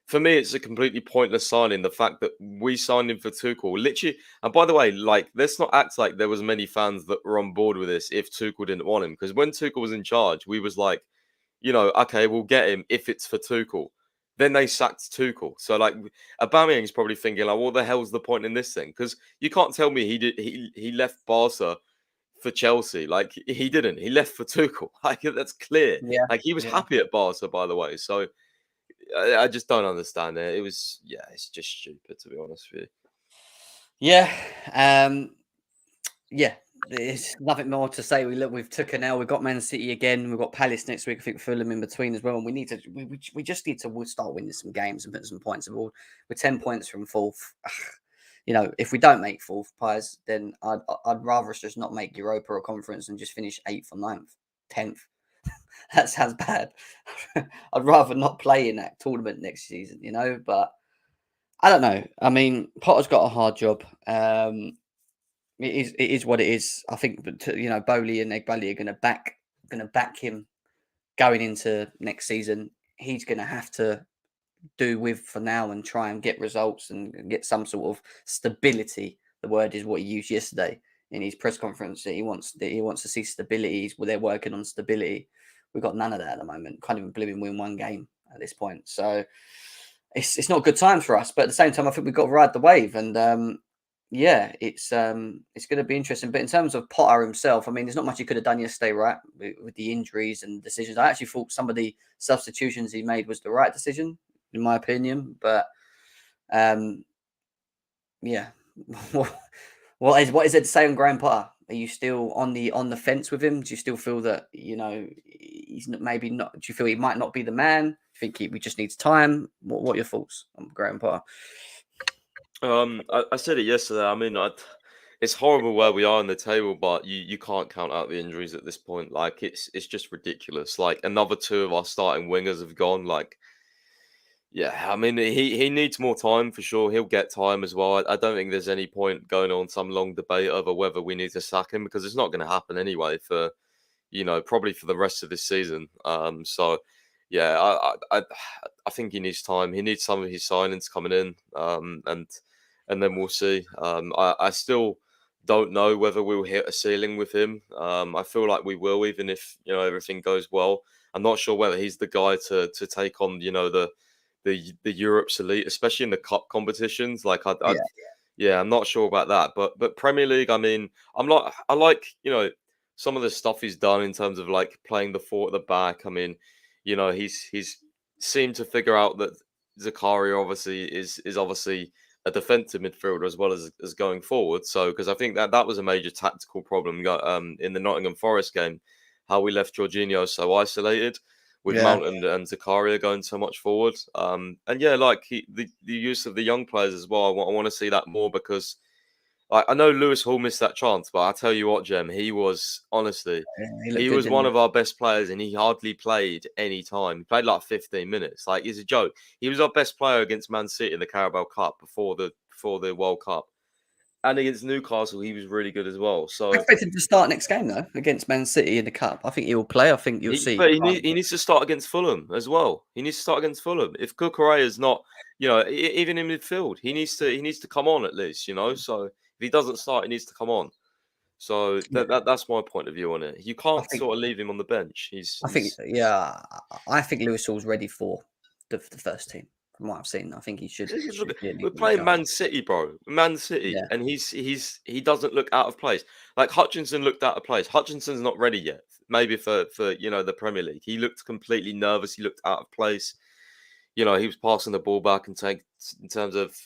For me, it's a completely pointless signing. The fact that we signed him for Tuchel, literally. And by the way, like, let's not act like there was many fans that were on board with this if Tuchel didn't want him. Because when Tuchel was in charge, we was like, okay, we'll get him if it's for Tuchel. Then they sacked Tuchel. So like, Aubameyang's probably thinking like, what the hell's the point in this thing? Because you can't tell me he left Barca for Chelsea. Like, he didn't. He left for Tuchel. Like, that's clear. Yeah. Like, he was Yeah. happy at Barca, by the way. So I just don't understand it. It was, it's just stupid, to be honest with you. Yeah. Yeah. There's nothing more to say. We've took an L. We've got Man City again. We've got Palace next week. I think Fulham in between as well. And we just need to start winning some games and put some points aboard. We're 10 points from fourth. If we don't make fourth, Pies, then I'd rather us just not make Europa or Conference and just finish 8th or 9th, 10th. That sounds bad. I'd rather not play in that tournament next season, but I don't know. I mean, Potter's got a hard job. It is what it is. I think that Bowley and Egbali are going to back him going into next season. He's going to have to do with for now and try and get results and get some sort of stability. The word is what he used yesterday in his press conference, that he wants to see stability. Well, they're working on stability. We've got none of that at the moment. Can't even blooming win one game at this point. So it's not good times for us. But at the same time, I think we've got to ride the wave. And it's going to be interesting. But in terms of Potter himself, I mean, there's not much he could have done yesterday, right? With the injuries and decisions. I actually thought some of the substitutions he made was the right decision, in my opinion. But what is it to say on Graham Potter? Are you still on the fence with him? Do you still feel that he's maybe not? Do you feel he might not be the man? Do you think we just needs time? What are your thoughts on Graham Potter? I said it yesterday. I mean, it's horrible where we are in the table, but you can't count out the injuries at this point. Like, it's just ridiculous. Like, another 2 of our starting wingers have gone. Like, yeah, I mean, he needs more time for sure. He'll get time as well. I don't think there's any point going on some long debate over whether we need to sack him, because it's not going to happen anyway for, probably for the rest of this season. So, yeah, I think he needs time. He needs some of his signings coming in, and then we'll see. I still don't know whether we'll hit a ceiling with him. I feel like we will, even if everything goes well. I'm not sure whether he's the guy to take on the Europe's elite, especially in the cup competitions. Like, I'm not sure about that. But Premier League, I mean, I like some of the stuff he's done in terms of like playing the 4 at the back. I mean, he's seemed to figure out that Zakaria obviously is obviously a defensive midfielder as well as going forward. So, because I think that was a major tactical problem in the Nottingham Forest game, how we left Jorginho so isolated, with Mount and Zakaria going so much forward. And yeah, like the use of the young players as well. I want to see that more, because I know Lewis Hall missed that chance, but I tell you what, Jem, he was honestly, he was one of our best players, and he hardly played any time. He played like 15 minutes. Like, it's a joke. He was our best player against Man City in the Carabao Cup before the World Cup. And against Newcastle, he was really good as well. So I expect him to start next game though against Man City in the cup. I think he will play. I think you'll see. But he needs to start against Fulham as well. He needs to start against Fulham. If Cucurella is not, even in midfield, he needs to come on at least. So if he doesn't start, he needs to come on. So that's my point of view on it. You can't sort of leave him on the bench. I think Lewis Hall's ready for the first team. From what I've seen, I think he should. We're playing Man City, bro. Man City, and he doesn't look out of place. Like, Hutchinson looked out of place. Hutchinson's not ready yet. Maybe for the Premier League, he looked completely nervous. He looked out of place. He was passing the ball back and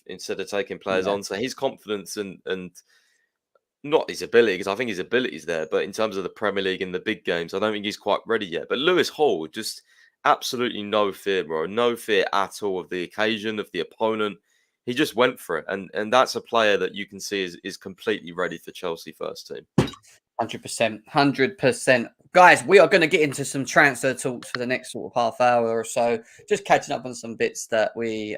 instead of taking players on. So his confidence and not his ability, because I think his ability is there, but in terms of the Premier League and the big games, I don't think he's quite ready yet. But Lewis Hall, just absolutely no fear, bro. No fear at all of the occasion, of the opponent. He just went for it. And that's a player that you can see is completely ready for Chelsea first team. 100%. 100%. Guys, we are going to get into some transfer talks for the next sort of half hour or so. Just catching up on some bits that we've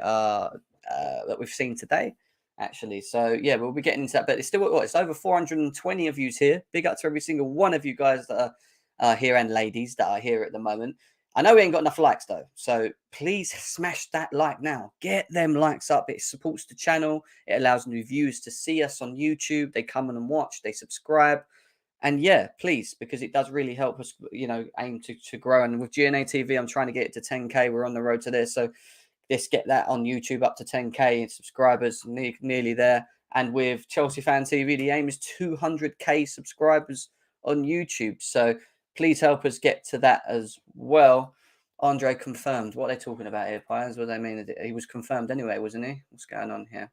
seen today. actually. So yeah, we'll be getting into that. But it's still it's over 420 of you here. Big up to every single one of you guys that are here, and ladies that are here at the moment. I know we ain't got enough likes though, so please smash that like now. Get them likes up. It supports the channel. It allows new viewers to see us on YouTube. They come in and watch. They subscribe. And yeah, please, because it does really help us, aim to grow. And with GNA TV, I'm trying to get it to 10K. We're on the road to this. So let's get that on YouTube up to 10K subscribers, nearly there. And with Chelsea Fan TV, the aim is 200K subscribers on YouTube. So please help us get to that as well. Andre confirmed. What are they talking about here, Piers? What do they mean? He was confirmed anyway, wasn't he? What's going on here?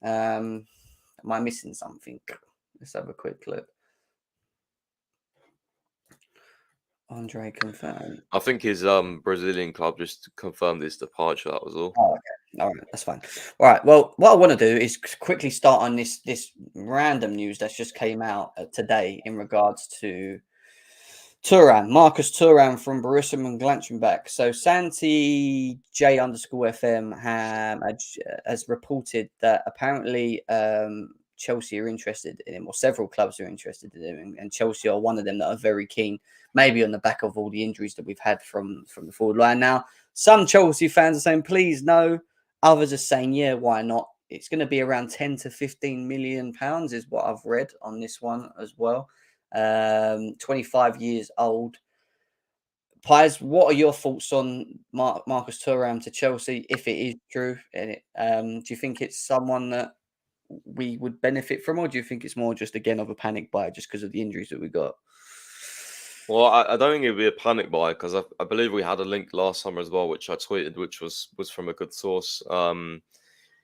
Am I missing something? Let's have a quick look. Andre confirmed. I think his Brazilian club just confirmed his departure. That was all. Oh, okay. All right, that's fine. All right. Well, what I want to do is quickly start on this random news that's just came out today in regards to Marcus Thuram from Borussia Mönchengladbach. So Santi J_FM has reported that apparently Chelsea are interested in him, or several clubs are interested in him, and Chelsea are one of them that are very keen, maybe on the back of all the injuries that we've had from the forward line. Now, some Chelsea fans are saying, please no. Others are saying, yeah, why not? It's going to be around 10 to 15 million pounds is what I've read on this one as well. 25 years old. Pies, what are your thoughts on Marcus Thuram to Chelsea, if it is true? And do you think it's someone that we would benefit from, or do you think it's more just, again, of a panic buy just because of the injuries that we got? Well, I don't think it would be a panic buy, because I believe we had a link last summer as well, which I tweeted, which was from a good source.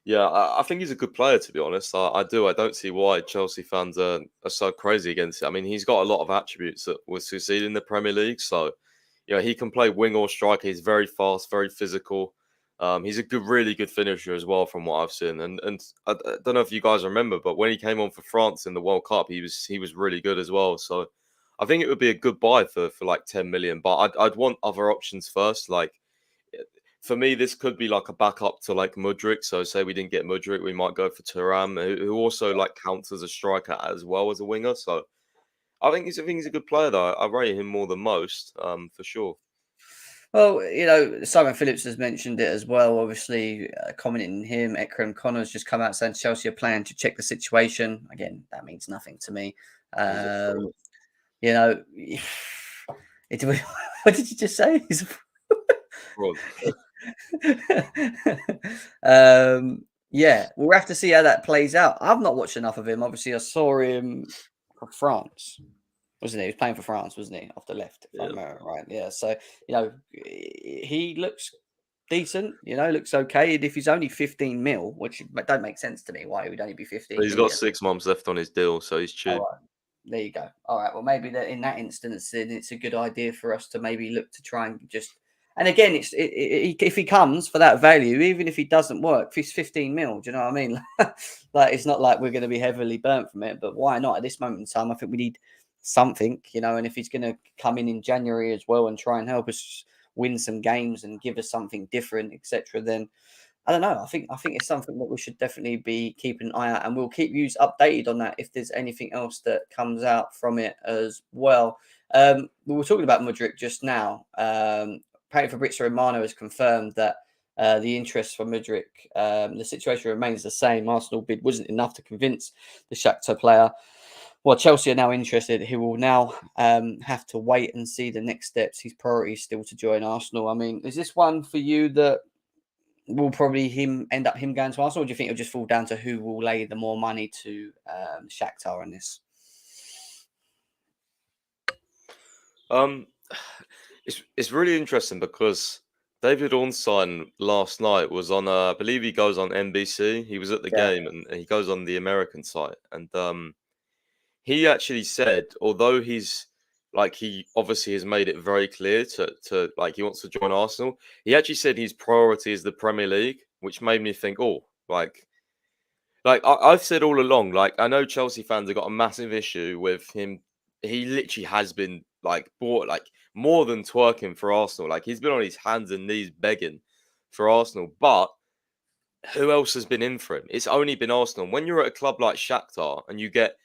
Yeah, I think he's a good player, to be honest. I do. I don't see why Chelsea fans are so crazy against it. I mean, he's got a lot of attributes that will succeed in the Premier League. So, he can play wing or striker. He's very fast, very physical. He's a really good finisher as well, from what I've seen. And I don't know if you guys remember, but when he came on for France in the World Cup, he was really good as well. So I think it would be a good buy for like 10 million. But I'd want other options first. Like, for me, this could be like a backup to like Mudryk. So say we didn't get Mudryk, we might go for Thuram, who also like counts as a striker as well as a winger. So I think he's a good player, though. I rate him more than most, for sure. Well, Simon Phillips has mentioned it as well. Obviously, commenting him, Ekrem Connor's just come out saying Chelsea are planning to check the situation. Again, that means nothing to me. What did you just say? He's a yeah, we'll have to see how that plays out. I've not watched enough of him. Obviously, I saw him for France, wasn't he? He was playing for France, wasn't he? Off the left, if I remember right. Yeah, so he looks decent. Looks okay. And if he's only 15 mil, which don't make sense to me, why he would only be 15. He's got 6 months left on his deal, so he's cheap. Right. There you go. All right. Well, maybe that in that instance, then it's a good idea for us to maybe look to try and just. And again, if he comes for that value, even if he doesn't work, if he's 15 mil, do you know what I mean? Like, it's not like we're going to be heavily burnt from it, but why not at this moment in time? I think we need something, and if he's going to come in January as well and try and help us win some games and give us something different, etc., then I don't know. I think it's something that we should definitely be keeping an eye out, and we'll keep you updated on that if there's anything else that comes out from it as well. We were talking about Mudryk just now. Apparently Fabrizio Romano has confirmed that the interest for Mudryk, the situation remains the same. Arsenal bid wasn't enough to convince the Shakhtar player. Well, Chelsea are now interested. He will now have to wait and see the next steps. His priority is still to join Arsenal. I mean, is this one for you that will probably end up going to Arsenal, or do you think it'll just fall down to who will lay the more money to Shakhtar on this? It's really interesting because David Ornstein last night was on, I believe he goes on NBC. He was at the game, and he goes on the American site. And he actually said, although he obviously has made it very clear to like he wants to join Arsenal, he actually said his priority is the Premier League, which made me think, I've said all along, like, I know Chelsea fans have got a massive issue with him. He literally has been bought more than twerking for Arsenal. Like, he's been on his hands and knees begging for Arsenal. But who else has been in for him? It's only been Arsenal. When you're at a club like Shakhtar and you get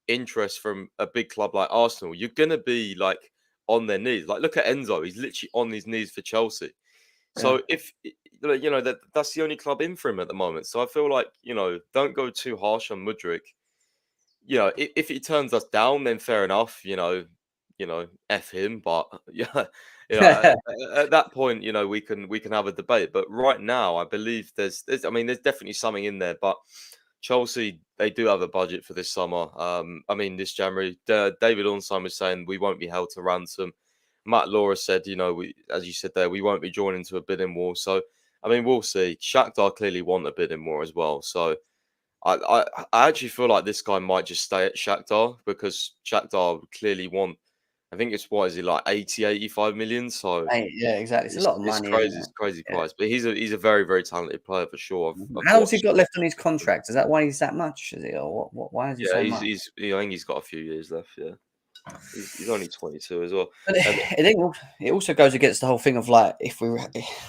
interest from a big club like Arsenal, you're gonna be like on their knees. Like look at Enzo; he's literally on his knees for Chelsea. Yeah. So if that's the only club in for him at the moment. So I feel like don't go too harsh on Mudryk. If he turns us down, then fair enough. F him. But yeah, at that point, we can have a debate. But right now, I believe there's definitely something in there. But Chelsea, they do have a budget for this summer. This January, David Ornstein was saying we won't be held to ransom. Matt Laura said, as you said there, we won't be drawn into a bidding war. So, we'll see. Shakhtar clearly want a bidding war as well. So, I actually feel like this guy might just stay at Shakhtar because Shakhtar clearly want. I think it's what is he like 85 million. So Yeah, exactly. It's a lot of it's money, crazy. isn't It's it? crazy Yeah. price, but he's a very very talented player for sure. I've How long's he watched. got left on his contract? Is that why he's that much? Is it, or what? Why is he Yeah, so he's much? he's. I think he's got a few years left. Yeah, he's only 22 as well. But And it also goes against the whole thing of like if we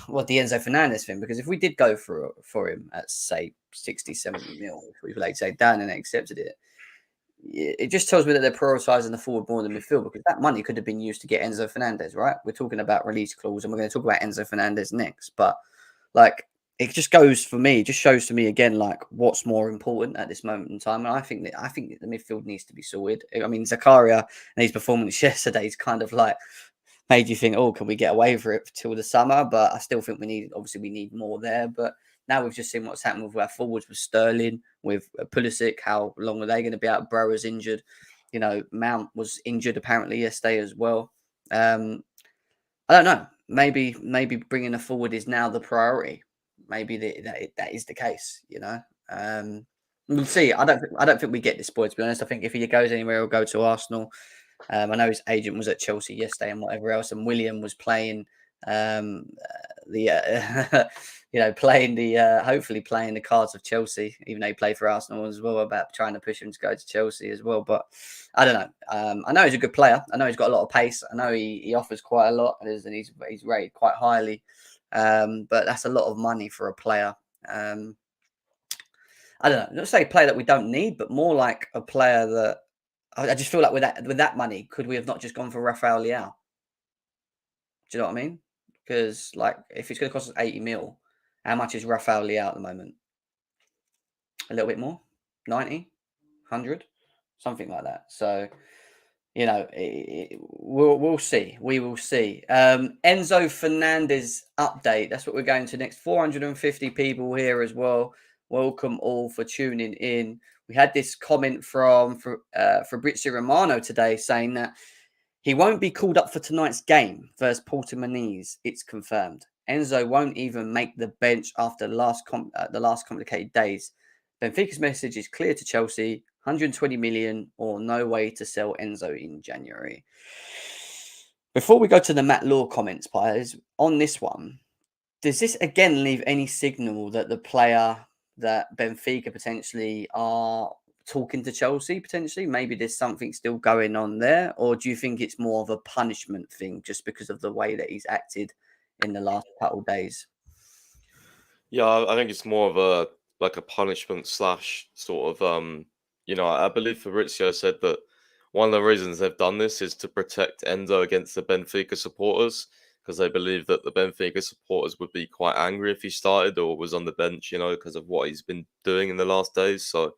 well the Enzo Fernandez thing, because if we did go for him at say 60, 70 mil, if we like say down and accepted it, it just tells me that they're prioritising the forward more than midfield, because that money could have been used to get Enzo Fernandez, right? We're talking about release clause and we're going to talk about Enzo Fernandez next, but like it just goes for me, it just shows to me again like what's more important at this moment in time. And I think that the midfield needs to be sorted. I mean, Zakaria and his performance yesterday is kind of like made you think, oh, can we get away with it till the summer? But I still think we need more there. But now we've just seen what's happened with our forwards, with Sterling, with Pulisic. How long are they going to be out? Brower's injured. Mount was injured apparently yesterday as well. I don't know. Maybe bringing a forward is now the priority. Maybe that is the case. We'll see. I don't think we get this boy, to be honest. I think if he goes anywhere, he'll go to Arsenal. I know his agent was at Chelsea yesterday and whatever else, and William was playing hopefully playing the cards of Chelsea, even though he played for Arsenal as well, about trying to push him to go to Chelsea as well. But I don't know. I know he's a good player. I know he's got a lot of pace. I know he offers quite a lot, and he's rated quite highly. But that's a lot of money for a player. I don't know. Not say a player that we don't need, but more like a player that I just feel like with that money, could we have not just gone for Rafael Leao? Do you know what I mean? Because like, if it's going to cost us 80 mil, how much is Rafael Leao at the moment? A little bit more, 90, 100, something like that. So we'll see. We will see. Enzo Fernandez update. That's what we're going to next. 450 people here as well. Welcome all for tuning in. We had this comment from Fabrizio Romano today saying that he won't be called up for tonight's game versus Portimonense. It's confirmed. Enzo won't even make the bench after the last complicated days. Benfica's message is clear to Chelsea: 120 million or no way to sell Enzo in January. Before we go to the Matt Law comments, players, on this one, does this again leave any signal that the player that Benfica potentially are talking to Chelsea potentially? Maybe there's something still going on there, or do you think it's more of a punishment thing just because of the way that he's acted in the last couple of days? Yeah, I think it's more of a punishment slash sort of I believe Fabrizio said that one of the reasons they've done this is to protect Enzo against the Benfica supporters, because they believe that the Benfica supporters would be quite angry if he started or was on the bench, because of what he's been doing in the last days. So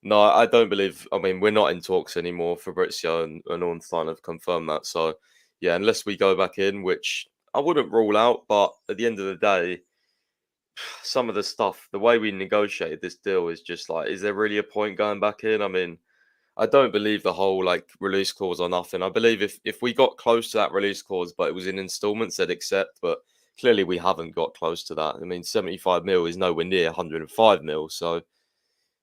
no, I don't believe. We're not in talks anymore. Fabrizio and Ornstein have confirmed that. So yeah, unless we go back in, which I wouldn't rule out, but at the end of the day, some of the stuff, the way we negotiated this deal is just like, is there really a point going back in? I don't believe the whole like release clause or nothing. I believe if we got close to that release clause, but it was in installments, they'd accept. But clearly we haven't got close to that. 75 mil is nowhere near 105 mil. So,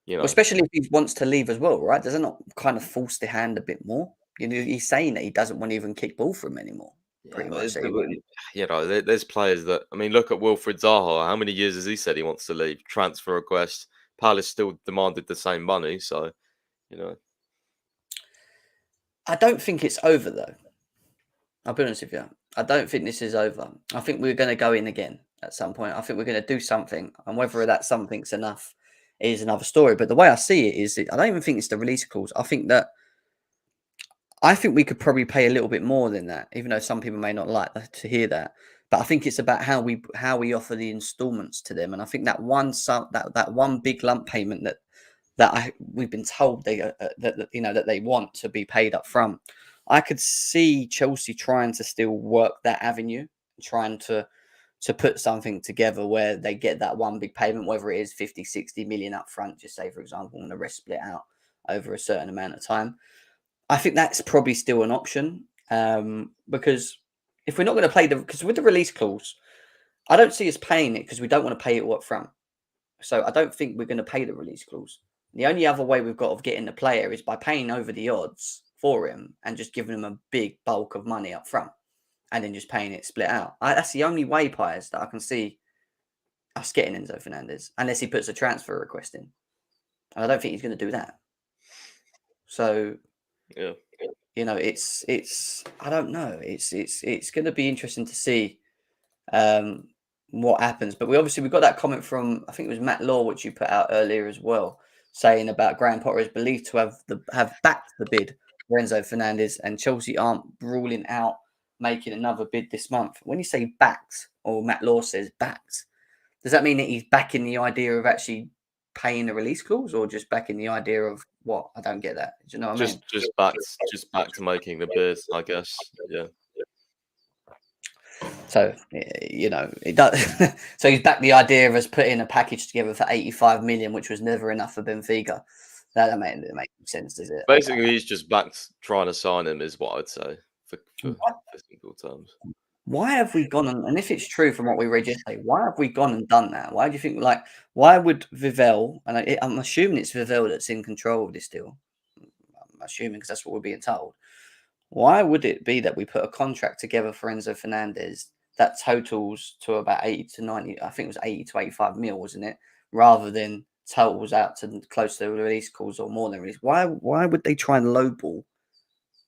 Well, especially if he wants to leave as well, right? Does it not kind of force the hand a bit more? He's saying that he doesn't want to even kick ball for him anymore. Pretty much. There's players that look at Wilfred Zaha. How many years has he said he wants to leave? Transfer request. Palace still demanded the same money. So, I don't think it's over though. I'll be honest with you. I don't think this is over. I think we're going to go in again. at some point. I think we're going to do something, and whether that something's enough is another story. But the way I see it is, I don't even think it's the release clause. I think we could probably pay a little bit more than that, even though some people may not like to hear that. But I think it's about how we offer the installments to them, and I think that that one big lump payment we've been told that they want to be paid up front. I could see Chelsea trying to still work that avenue, trying to put something together where they get that one big payment, whether it is 50, 60 million up front, just say, for example, and the rest split out over a certain amount of time. I think that's probably still an option, because if we're not going to play because with the release clause, I don't see us paying it because we don't want to pay it all up front. So I don't think we're going to pay the release clause. The only other way we've got of getting the player is by paying over the odds for him and just giving him a big bulk of money up front and then just paying it split out. That's the only way, Piers, that I can see us getting Enzo Fernandez, unless he puts a transfer request in. And I don't think he's going to do that. So, Yeah. it's I don't know. It's going to be interesting to see what happens. But we've got that comment from, I think it was Matt Law, which you put out earlier as well, saying about Graham Potter is believed to have backed the bid for Enzo Fernandez, and Chelsea aren't ruling out making another bid this month. When you say backed, or Matt Law says backed, does that mean that he's backing the idea of actually paying the release clause, or just backing the idea of what? I don't get that. Do you know what I mean? Just back to making the bid, I guess. Yeah. So, it does. So he's backed the idea of us putting a package together for 85 million, which was never enough for Benfica. That doesn't make sense, does it? Basically, he's just backed trying to sign him, is what I'd say, for simple terms. Why have we gone and if it's true from what we read yesterday, why have we gone and done that? Why do you think, why would Vivel, and I'm assuming it's Vivel that's in control of this deal, I'm assuming because that's what we're being told. Why would it be that we put a contract together for Enzo Fernandez that totals to about 80 to 90, I think it was 80 to 85 mil, wasn't it? Rather than totals out to close to the release calls or more than release. Why would they try and lowball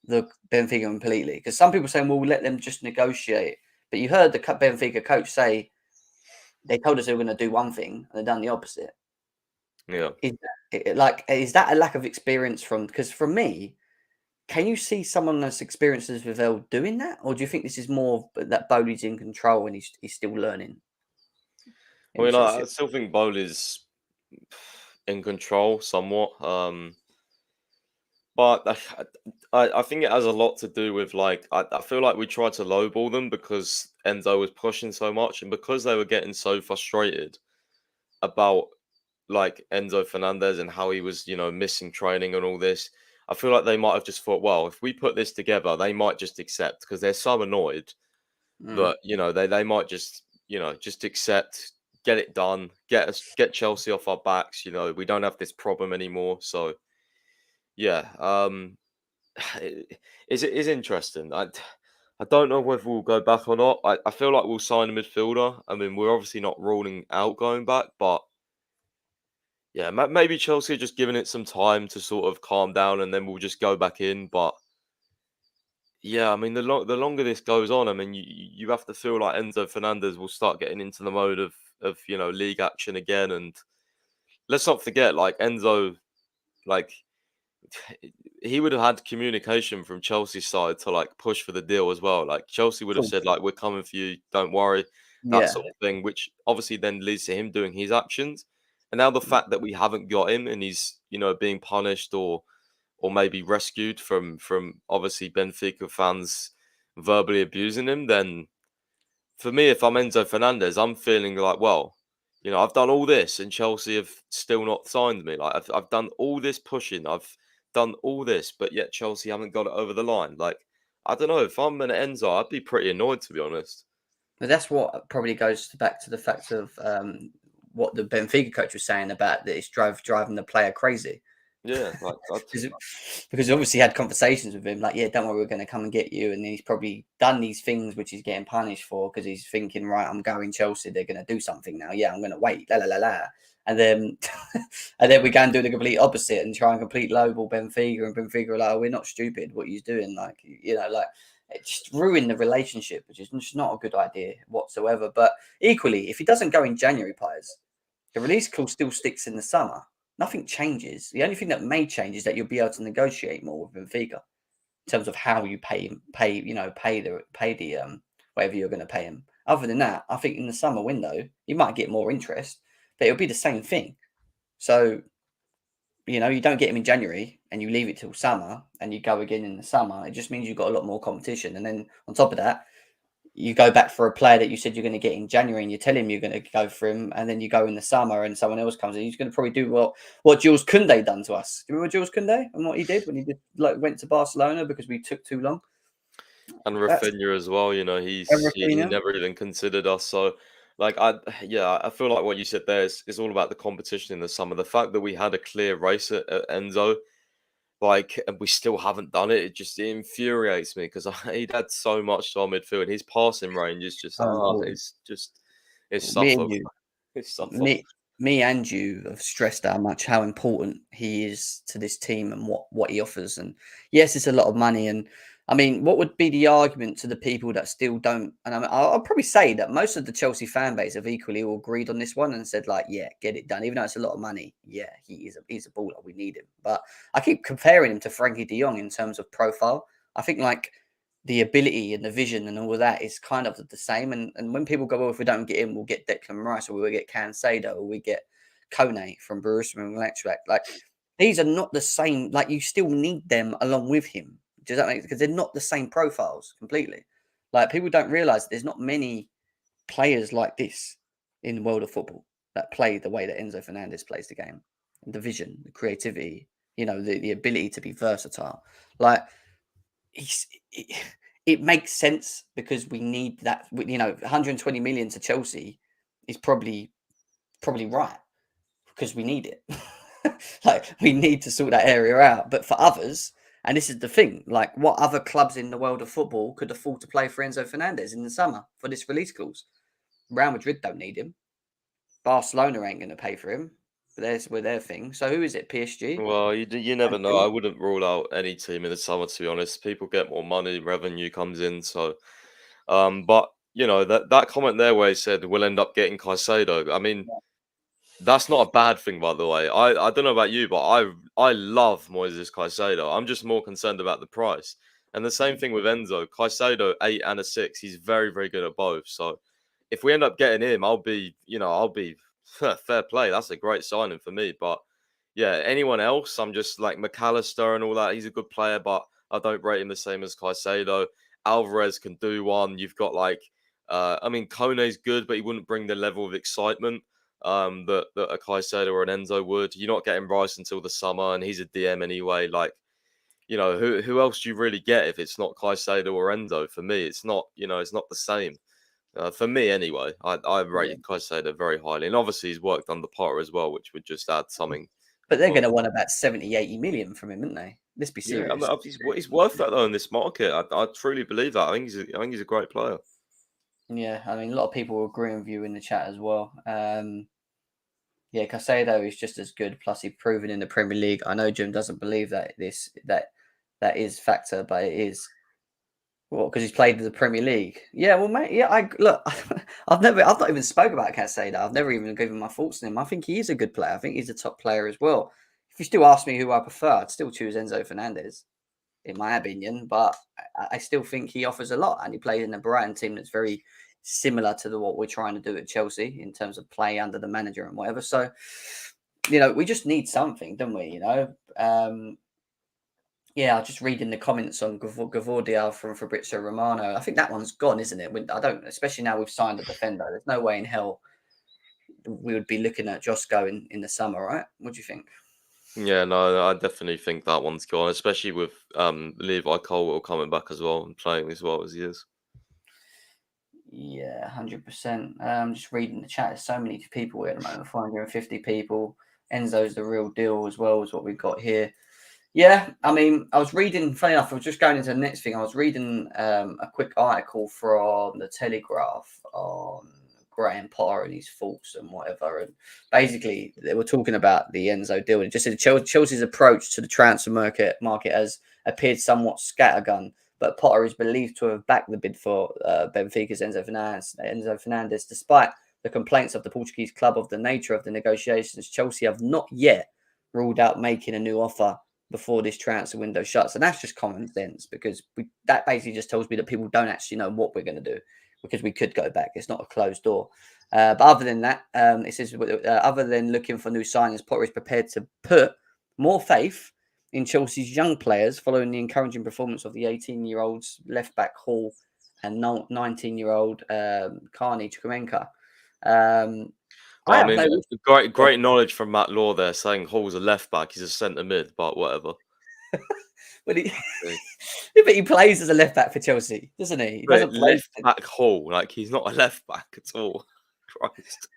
the Benfica completely? Because some people saying, well, we'll let them just negotiate. But you heard the Benfica coach say they told us they were going to do one thing and they've done the opposite. Yeah. Is that a lack of experience from? Because for me, can you see someone as experienced as Vivel doing that, or do you think this is more that Bowley's in control and he's still learning? I mean, I still think Bowley's in control somewhat, but I think it has a lot to do with I feel like we tried to lowball them because Enzo was pushing so much, and because they were getting so frustrated about Enzo Fernandez and how he was missing training and all this. I feel like they might have just thought, well, if we put this together, they might just accept, because they're so annoyed that they might just accept, get it done, get Chelsea off our backs. We don't have this problem anymore. So yeah, it's interesting. I don't know whether we'll go back or not. I feel like we'll sign a midfielder. I mean, we're obviously not ruling out going back, but yeah, maybe Chelsea are just giving it some time to sort of calm down, and then we'll just go back in. But yeah, I mean, the longer this goes on, I mean, you have to feel like Enzo Fernandez will start getting into the mode of league action again. And let's not forget, Enzo, he would have had communication from Chelsea's side to push for the deal as well. Chelsea would have said, we're coming for you, don't worry, that sort of thing, which obviously then leads to him doing his actions. And now the fact that we haven't got him and he's, being punished or maybe rescued from obviously Benfica fans verbally abusing him, then for me, if I'm Enzo Fernandez, I'm feeling well, I've done all this and Chelsea have still not signed me. I've done all this pushing, I've done all this, but yet Chelsea haven't got it over the line. I don't know, if I'm an Enzo, I'd be pretty annoyed, to be honest. But that's what probably goes back to the fact of what the Benfica coach was saying about that it's driving the player crazy. Yeah, like Because obviously had conversations with him, like, yeah, don't worry, we're going to come and get you. And then he's probably done these things which he's getting punished for because he's thinking, right, I'm going Chelsea, they're going to do something now. Yeah, I'm going to wait, la la la la. And then, and then we go and do the complete opposite and try and complete lowball Benfica, and Benfica are like, oh, we're not stupid. What he's doing, like, you know, like it just ruined the relationship, which is just not a good idea whatsoever. But equally, if he doesn't go in January, Pies, the release clause still sticks in the summer. Nothing changes. The only thing that may change is that you'll be able to negotiate more with Benfica in terms of how you pay the whatever you're going to pay him. Other than that, I think in the summer window you might get more interest, but it'll be the same thing. So you don't get him in January and you leave it till summer and you go again in the summer. It just means you've got a lot more competition, and then on top of that, you go back for a player that you said you're going to get in January and you tell him you're going to go for him, and then you go in the summer and someone else comes in. He's going to probably do what Jules Koundé done to us. Do you remember Jules Koundé and what he did when he went to Barcelona because we took too long? and That's Rafinha as well. You know, he Rafinha. never even considered us. So, like, I feel like what you said there is all about the competition in the summer. The fact that we had a clear race at Enzo, like, and we still haven't done it. It just infuriates me because he'd had so much to our midfield. His passing range is just, Important. it's Me suffer. and you, It's suffer. me and you have stressed how important he is to this team and what he offers. And yes, it's a lot of money. And I mean, what would be the argument to the people that still don't? And I'll probably say that most of the Chelsea fan base have equally all agreed on this one and said, like, yeah, get it done. Even though it's a lot of money, yeah, he's a baller. We need him. But I keep comparing him to Frankie de Jong in terms of profile. I think like the ability and the vision and all of that is kind of the same. And when people go, well, if we don't get him, we'll get Declan Rice, or we'll get Cancelo, or we get Kone from Borussia Mönchengladbach. Like, these are not the same. Like, you still need them along with him. Does that make sense? Because they're not the same profiles completely. Like, people don't realize there's not many players like this in the world of football that play the way that Enzo Fernandez plays the game. The vision, the creativity, the ability to be versatile. Like, it makes sense because we need that. 120 million to Chelsea is probably right because we need it. Like, we need to sort that area out. But for others, and this is the thing, like, what other clubs in the world of football could afford to play for Enzo Fernandez in the summer for this release clause? Real Madrid don't need him. Barcelona ain't going to pay for him. But with their thing. So who is it? PSG? Well, you never know. I wouldn't rule out any team in the summer, to be honest. People get more money, revenue comes in. So, but that comment there where he said we'll end up getting Caicedo. I mean, that's not a bad thing, by the way. I don't know about you, but I love Moises Caicedo. I'm just more concerned about the price. And the same thing with Enzo. Caicedo, 8 and a 6. He's very, very good at both. So if we end up getting him, I'll be fair play. That's a great signing for me. But yeah, anyone else, I'm just like McAllister and all that. He's a good player, but I don't rate him the same as Caicedo. Alvarez can do one. You've got Kone's good, but he wouldn't bring the level of excitement that a Caicedo or an Enzo would. You're not getting Rice until the summer, and he's a DM anyway. Like, who else do you really get if it's not Caicedo or Enzo? For me, it's not the same. For me, anyway, I rated Caicedo very highly, and obviously he's worked under Potter as well, which would just add something. But they're going to want about 70, 80 million from him, aren't they? Let's be serious. Yeah, I mean, he's worth that though in this market. I truly believe that. I think he's a great player. Yeah, I mean, a lot of people will agree with you in the chat as well. Yeah, Caicedo is just as good. Plus, he's proven in the Premier League. I know Jim doesn't believe that that is factor, but it is. Well, because he's played in the Premier League. Yeah, well, mate. Yeah, I've not even spoke about Caicedo. I've never even given my thoughts on him. I think he is a good player. I think he's a top player as well. If you still ask me who I prefer, I'd still choose Enzo Fernandez, in my opinion. But I still think he offers a lot, and he plays in a Brighton team that's very similar to what we're trying to do at Chelsea in terms of play under the manager and whatever. So, we just need something, don't we? Yeah, I'm just reading the comments on Gavordia from Fabrizio Romano. I think that one's gone, isn't it? Especially now we've signed a defender. There's no way in hell we would be looking at Josko in the summer, right? What do you think? Yeah, no, I definitely think that one's gone, especially with Levi Colwill coming back as well and playing as well as he is. Yeah, 100%. I'm just reading the chat. There's so many people here at the moment, 450 people. Enzo's the real deal as well, is what we've got here. Yeah, I mean, I was reading, funny enough, I was just going into the next thing. I was reading a quick article from the Telegraph on Graham Potter and his thoughts and whatever. And basically, they were talking about the Enzo deal. And it just said Chelsea's approach to the transfer market has appeared somewhat scattergun, but Potter is believed to have backed the bid for Benfica's Enzo Fernandez, despite the complaints of the Portuguese club of the nature of the negotiations. Chelsea have not yet ruled out making a new offer before this transfer window shuts. And that's just common sense, because that basically just tells me that people don't actually know what we're going to do, because we could go back. It's not a closed door. But other than that, it says, other than looking for new signings, Potter is prepared to put more faith in Chelsea's young players following the encouraging performance of the 18-year-olds left-back Hall and 19-year-old Carney Chukwuemeka. I mean, great knowledge from Matt Law there, saying Hall's a left back, he's a centre mid, but whatever. But he plays as a left back for Chelsea, doesn't he? He doesn't play left back Hall, like he's not a left back at all. Christ,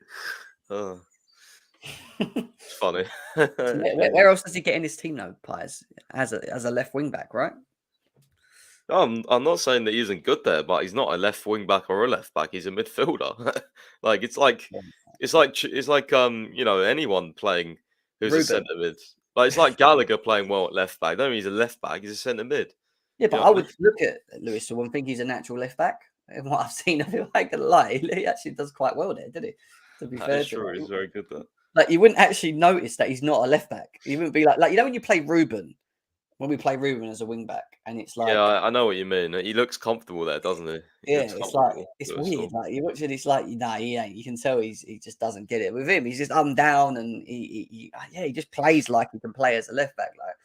it's funny. Where else does he get in his team though, Pies? As a left wing back, right? I'm not saying that he isn't good there, but he's not a left wing back or a left back. He's a midfielder. It's like anyone playing who's a centre mid. Like it's like Gallagher playing well at left back. I don't mean he's a left back. He's a centre mid. Yeah, but I would look at Lewis and think he's a natural left back. And what I've seen of him, I ain't gonna lie, he actually does quite well there, did he? To be fair, sure, he's very good there. Like you wouldn't actually notice that he's not a left back. You wouldn't be like when you play Ruben. When we play Ruben as a wing back, and it's like, yeah, I know what you mean. He looks comfortable there, doesn't he? It's weird. Like you watch it, it's like, he ain't. You can tell he just doesn't get it. With him, he's just down, and he just plays like he can play as a left back. Like,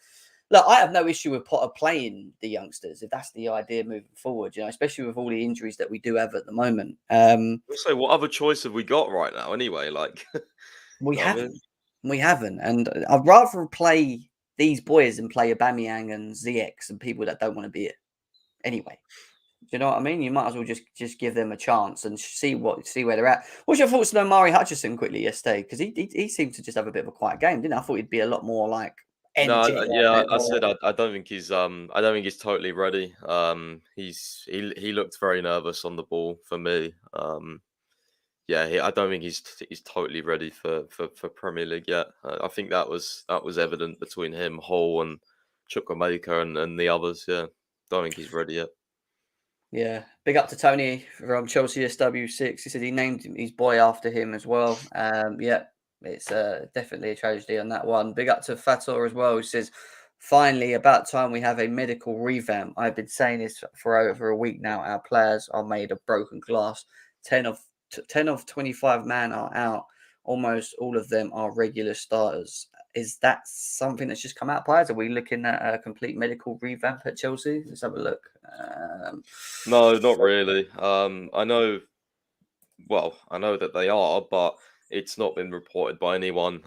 look, I have no issue with Potter playing the youngsters if that's the idea moving forward. Especially with all the injuries that we do have at the moment. Also, what other choice have we got right now? Anyway, like we haven't, and I'd rather play these boys and play Aubameyang and ZX and people that don't want to be it anyway. Do you know what I mean? You might as well just give them a chance and see where they're at. What's your thoughts on Omari Hutchinson quickly yesterday? Because he seemed to just have a bit of a quiet game, didn't I? Thought he'd be a lot more like energetic. I said I don't think he's totally ready. He looked very nervous on the ball for me. I don't think he's totally ready for Premier League yet. I think that was evident between him, Hall, and Chukwuemeka and the others. Yeah, don't think he's ready yet. Yeah, big up to Tony from Chelsea SW6. He said he named his boy after him as well. It's definitely a tragedy on that one. Big up to Fator as well, who says, finally, about time we have a medical revamp. I've been saying this for over a week now. Our players are made of broken glass. 10 of 25 man are out. Almost all of them are regular starters. Is that something that's just come out, Pies? Are we looking at a complete medical revamp at Chelsea? Let's have a look. No, not really. I know that they are, but it's not been reported by anyone.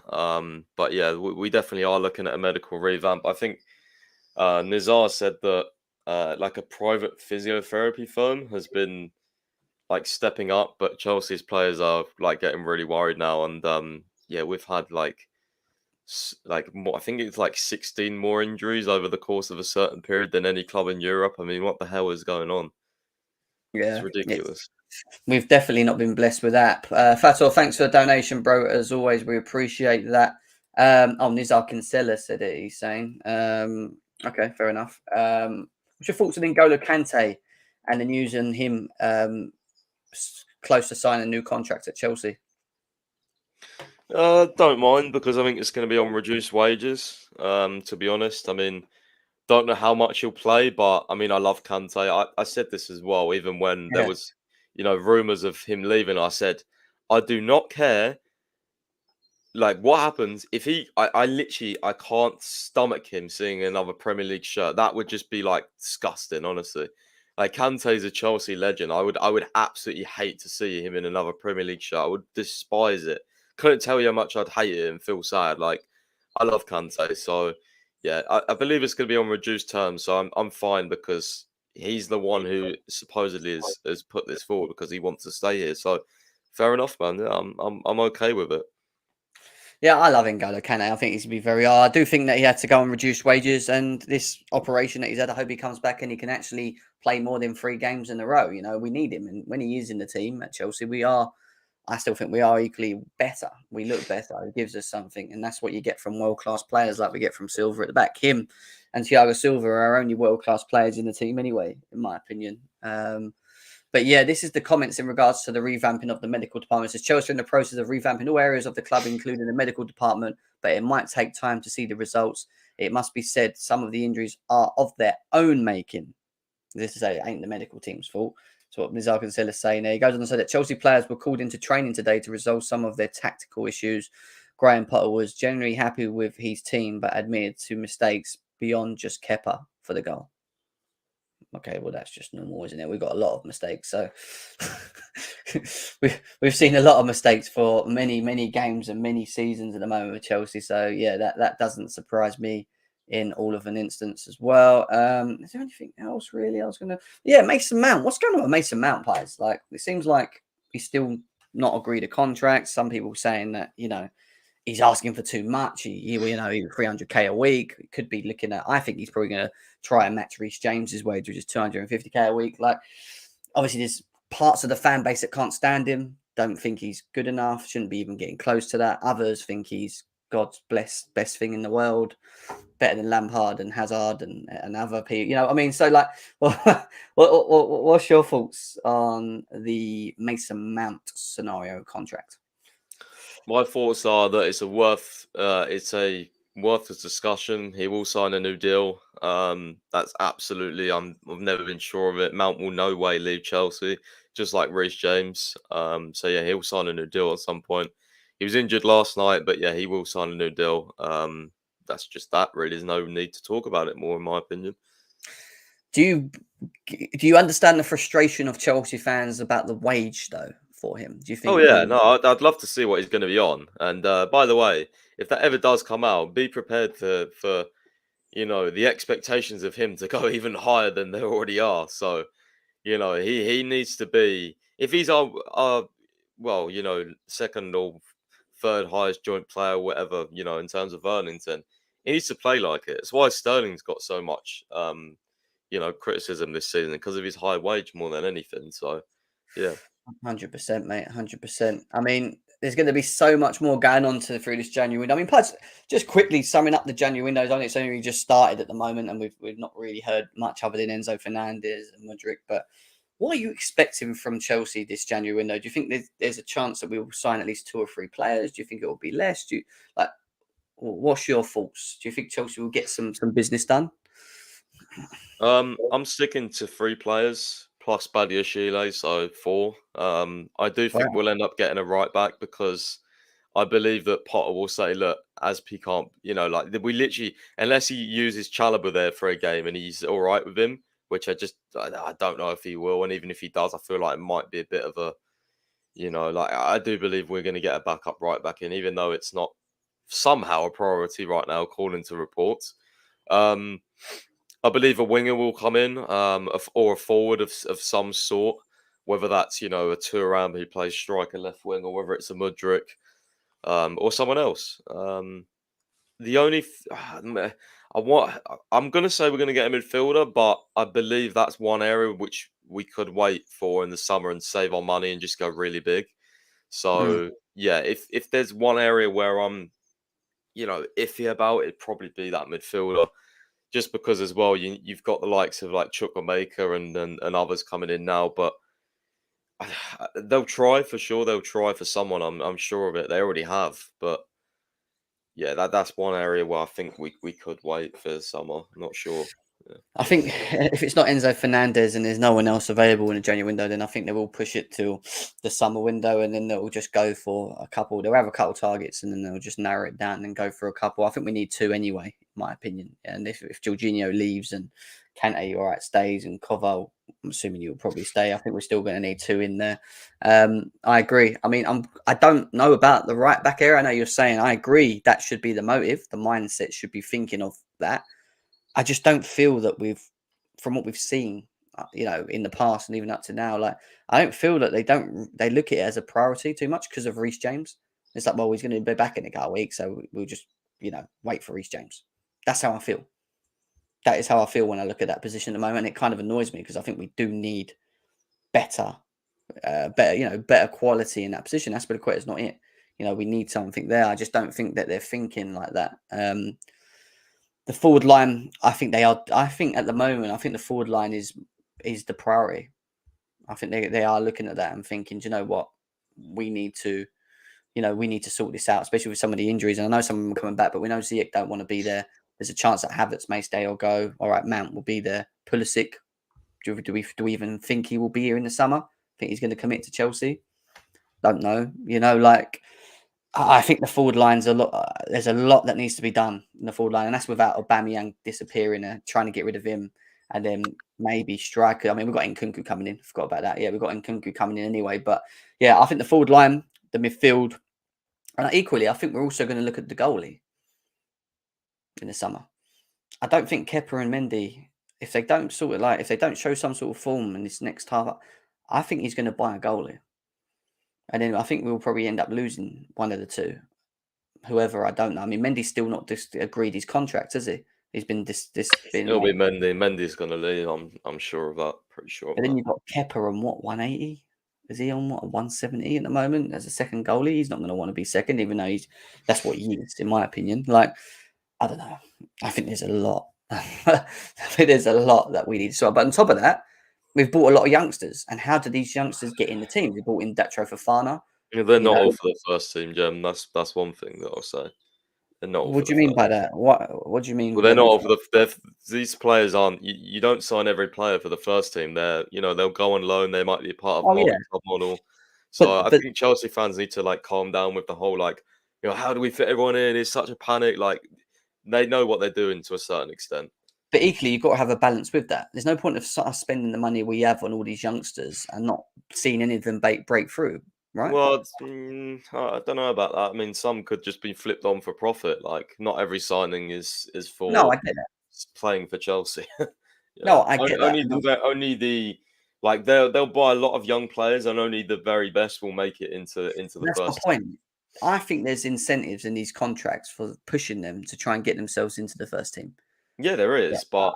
But yeah, we definitely are looking at a medical revamp. I think Nizar said that like a private physiotherapy firm has been like stepping up, but Chelsea's players are like getting really worried now. And we've had like more, I think it's like 16 more injuries over the course of a certain period than any club in Europe. I mean, what the hell is going on? Yeah, it's ridiculous. We've definitely not been blessed with that. Fator, thanks for the donation, bro. As always, we appreciate that. Nizar Kinsella said it, he's saying. Okay, fair enough. What's your thoughts on N'Golo Kante and the news on him close to signing a new contract at Chelsea? Don't mind, because I think it's going to be on reduced wages. To be honest, I mean, don't know how much he'll play, but I mean, I love Kante. I said this as well, even when there was, rumors of him leaving. I said, I do not care. Like, what happens if I can't stomach him seeing another Premier League shirt. That would just be like disgusting, honestly. Like, Kante's a Chelsea legend. I would absolutely hate to see him in another Premier League shirt. I would despise it. Couldn't tell you how much I'd hate it and feel sad. Like, I love Kante, so yeah, I believe it's going to be on reduced terms. So I'm fine, because he's the one who supposedly has put this forward because he wants to stay here. So fair enough, man. Yeah, I'm okay with it. Yeah, I love N'Golo Kante. I think he's going to be very hard. I do think that he had to go on reduced wages, and this operation that he's had, I hope he comes back and he can actually play more than 3 games in a row. You know, we need him. And when he is in the team at Chelsea, I still think we are equally better. We look better. It gives us something. And that's what you get from world-class players like we get from Silva at the back. Him and Thiago Silva are our only world-class players in the team anyway, in my opinion. But yeah, this is the comments in regards to the revamping of the medical department. It says Chelsea are in the process of revamping all areas of the club, including the medical department, but it might take time to see the results. It must be said, some of the injuries are of their own making. This is it ain't the medical team's fault. That's what Nizar Cancel is saying there. He goes on to say that Chelsea players were called into training today to resolve some of their tactical issues. Graham Potter was generally happy with his team, but admitted to mistakes beyond just Kepa for the goal. Okay, well, that's just normal, isn't it? We've got a lot of mistakes. So we've seen a lot of mistakes for many, many games and many seasons at the moment with Chelsea. So, yeah, that doesn't surprise me in all of an instance as well. Is there anything else, really? I was going to... Yeah, Mason Mount. What's going on with Mason Mount, Pies? Like, it seems like he's still not agreed a contract. Some people saying that, you know, he's asking for too much. Even 300k a week. He could be looking at. I think he's probably going to try and match Reece James's wage, which is 250k a week. Like, obviously, there's parts of the fan base that can't stand him. Don't think he's good enough. Shouldn't be even getting close to that. Others think he's God's best thing in the world, better than Lampard and Hazard and other people. You know what I mean? So, like, what's your thoughts on the Mason Mount scenario contract? My thoughts are that it's a worthless discussion. He will sign a new deal. That's absolutely. I've never been sure of it. Mount will no way leave Chelsea, just like Reece James. So yeah, he'll sign a new deal at some point. He was injured last night, but yeah, he will sign a new deal. That's just that. Really, there's no need to talk about it more, in my opinion. Do you understand the frustration of Chelsea fans about the wage though for him? Do you think? Oh yeah, no, I'd love to see what he's going to be on. And by the way, if that ever does come out, be prepared for the expectations of him to go even higher than they already are. So he needs to be, if he's our second or third highest joint player, whatever, in terms of earnings, then he needs to play like it. It's why Sterling's got so much criticism this season, because of his high wage more than anything. So yeah. 100%, mate. 100%. I mean, there's going to be so much more going on through this January window. I mean, plus, just quickly summing up the January window, it's only just started at the moment, and we've not really heard much other than Enzo Fernandez and Mudryk. But what are you expecting from Chelsea this January window? Do you think there's a chance that we will sign at least 2 or 3 players? Do you think it will be less? What's your thoughts? Do you think Chelsea will get some business done? I'm sticking to 3 players plus Badiashile, so 4. I do think we'll end up getting a right back, because I believe that Potter will say, look, Aspi can't, we literally, unless he uses Chalobah there for a game and he's all right with him, which I don't know if he will. And even if he does, I feel like it might be a bit of a, I do believe we're going to get a backup right back in, even though it's not somehow a priority right now, according to reports. I believe a winger will come in, or a forward of some sort, whether that's, a Thuram who plays striker left wing, or whether it's a Mudryk, or someone else. The only I'm going to say we're going to get a midfielder, but I believe that's one area which we could wait for in the summer and save our money and just go really big. So yeah, if there's one area where I'm, iffy about, it'd probably be that midfielder. Just because as well, you've got the likes of like Chukwuemeka and others coming in now, but they'll try for sure. They'll try for someone. I'm sure of it. They already have, but yeah, that's one area where I think we could wait for the summer. I'm not sure. Yeah. I think if it's not Enzo Fernandez and there's no one else available in the January window, then I think they will push it till the summer window, and then they'll just go for a couple. They'll have a couple targets, and then they'll just narrow it down and go for a couple. I think we need 2 anyway, in my opinion. And if Jorginho leaves and Kante, all right, stays, and Koval, I'm assuming you'll probably stay, I think we're still going to need 2 in there. I agree. I mean, I don't know about the right back area. I know you're saying, I agree, that should be the motive. The mindset should be thinking of that. I just don't feel that from what we've seen, in the past and even up to now, like, I don't feel that they look at it as a priority too much because of Reece James. It's like, well, he's going to be back in a couple of weeks, so we'll just, wait for Reece James. That's how I feel. That is how I feel when I look at that position at the moment. It kind of annoys me because I think we do need better, better quality in that position. Aspilicueta's not it. We need something there. I just don't think that they're thinking like that. The forward line, I think they are. I think at the moment, I think the forward line is the priority. I think they are looking at that and thinking, do you know what, we need to, sort this out, especially with some of the injuries. And I know some of them are coming back, but we know Ziyech don't want to be there. There's a chance that Havertz may stay or go. All right, Mount will be there. Pulisic, do we even think he will be here in the summer? Think he's going to commit to Chelsea? Don't know. I think the forward line's a lot. There's a lot that needs to be done in the forward line, and that's without Aubameyang disappearing and trying to get rid of him, and then maybe striker. I mean, we've got Nkunku coming in. Forgot about that. Yeah, we've got Nkunku coming in anyway. But yeah, I think the forward line, the midfield, and equally, I think we're also going to look at the goalie in the summer. I don't think Kepa and Mendy, if they don't show some sort of form in this next half, I think he's going to buy a goalie. And then I think we'll probably end up losing one of the two. Whoever, I don't know. I mean, Mendy's still not agreed his contract, has he? He's been It'll be Mendy. Mendy's going to leave. I'm sure of that. Pretty sure. But then you've got Kepa on what, 180? Is he on what, 170 at the moment as a second goalie? He's not going to want to be second, even though that's what he is, in my opinion. Like, I don't know. I think there's a lot. I think there's a lot that we need to sort. But on top of that, we've bought a lot of youngsters. And how do these youngsters get in the team? We bought in Datro Fofana. Yeah, they're not all for the first team, Jem. That's one thing that I'll say. They're not. What do you mean by that? What do you mean? Well, they're not all for these players aren't. You don't sign every player for the first team. They'll go on loan. They might be part of club model. So I think Chelsea fans need to calm down with the whole how do we fit everyone in? It's such a panic. They know what they're doing to a certain extent. But equally, you've got to have a balance with that. There's no point of us spending the money we have on all these youngsters and not seeing any of them break through, right? Well, I don't know about that. I mean, some could just be flipped on for profit. Not every signing is for No, I get that. Playing for Chelsea. No, I get that. They'll buy a lot of young players, and only the very best will make it into the That's first. the point. I think there's incentives in these contracts for pushing them to try and get themselves into the first team. Yeah, there is, but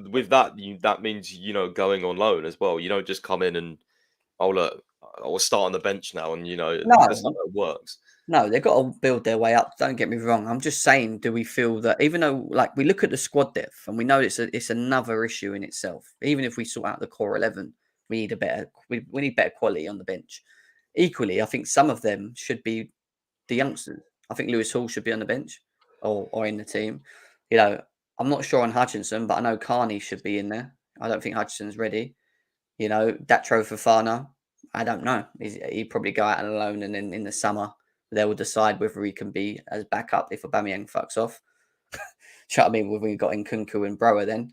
with that, that means going on loan as well. You don't just come in and look, I'll start on the bench now, and that's not how it works. No, they've got to build their way up. Don't get me wrong. I'm just saying, do we feel that even though we look at the squad depth and we know it's another issue in itself. Even if we sort out the core 11, we need better quality on the bench. Equally, I think some of them should be the youngsters. I think Lewis Hall should be on the bench or in the team. I'm not sure on Hutchinson, but I know Carney should be in there. I don't think Hutchinson's ready. Datro Fofana, I don't know. He'd probably go out on loan, and then in the summer they will decide whether he can be as backup if Aubameyang fucks off. You know what I mean? We've got Nkunku and Brower then.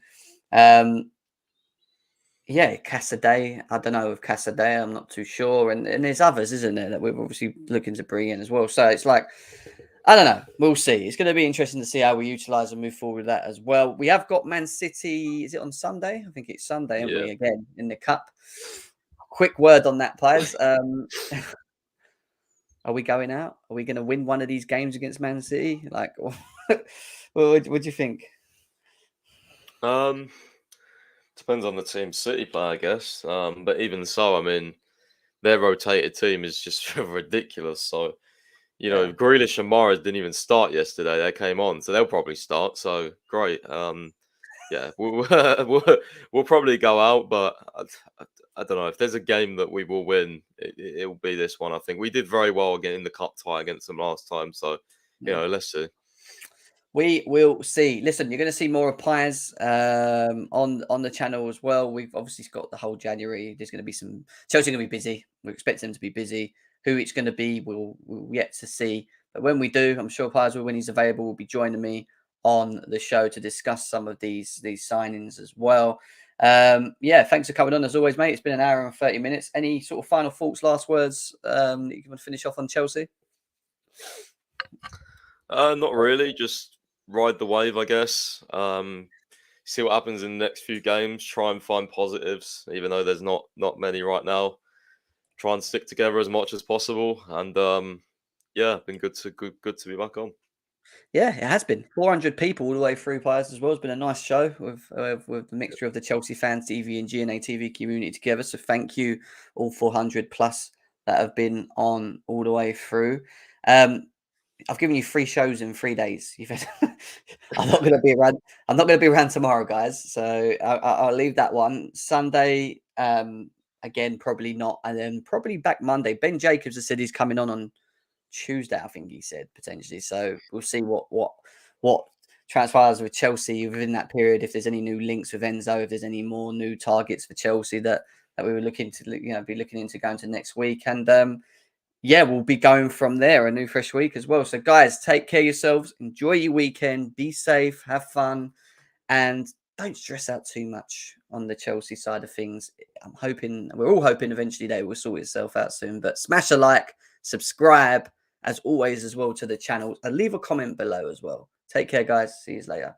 Casadei. I don't know with Casadei. I'm not too sure. And there's others, isn't there, that we're obviously looking to bring in as well. So it's I don't know. We'll see. It's going to be interesting to see how we utilise and move forward with that as well. We have got Man City. Is it on Sunday? I think it's Sunday, haven't we? Again, in the Cup. Quick word on that, players. Are we going out? Are we going to win one of these games against Man City? What do you think? Depends on the team City play, I guess. But even so, I mean, their rotated team is just ridiculous. So, Grealish and Mahrez didn't even start yesterday. They came on, so they'll probably start. So great. We'll probably go out, but I don't know if there's a game that we will win. It will be this one. I think we did very well again in the cup tie against them last time. So let's see. We will see. Listen, you're going to see more of Pies on the channel as well. We've obviously got the whole January. There's going to be some Chelsea going to be busy. We expect them to be busy. Who it's going to be, we'll yet to see. But when we do, I'm sure Pies will, when he's available, will be joining me on the show to discuss some of these signings as well. Thanks for coming on as always, mate. It's been an hour and 30 minutes. Any sort of final thoughts, last words that you want to finish off on Chelsea? Not really. Just ride the wave, I guess. See what happens in the next few games. Try and find positives, even though there's not many right now. Try and stick together as much as possible, and yeah, been good to be back on. Yeah, it has been 400 people all the way through, Piers, as well. It's been a nice show with the mixture of the Chelsea Fans TV and GNA TV community together. So thank you all 400 plus that have been on all the way through. I've given you 3 shows in 3 days. You've had, I'm not going to be around. I'm not going to be around tomorrow, guys. So I'll leave that one. Sunday, again, probably not, and then probably back Monday. Ben Jacobs has said he's coming on Tuesday, I think he said potentially. So we'll see what transpires with Chelsea within that period. If there's any new links with Enzo, if there's any more new targets for Chelsea that we were looking to be looking into going to next week, and yeah, we'll be going from there, a new fresh week as well. So guys, take care of yourselves, enjoy your weekend, be safe, have fun, and don't stress out too much on the Chelsea side of things. We're all hoping eventually they will sort itself out soon, but smash a like, subscribe as always as well to the channel, and leave a comment below as well. Take care, guys. See you later.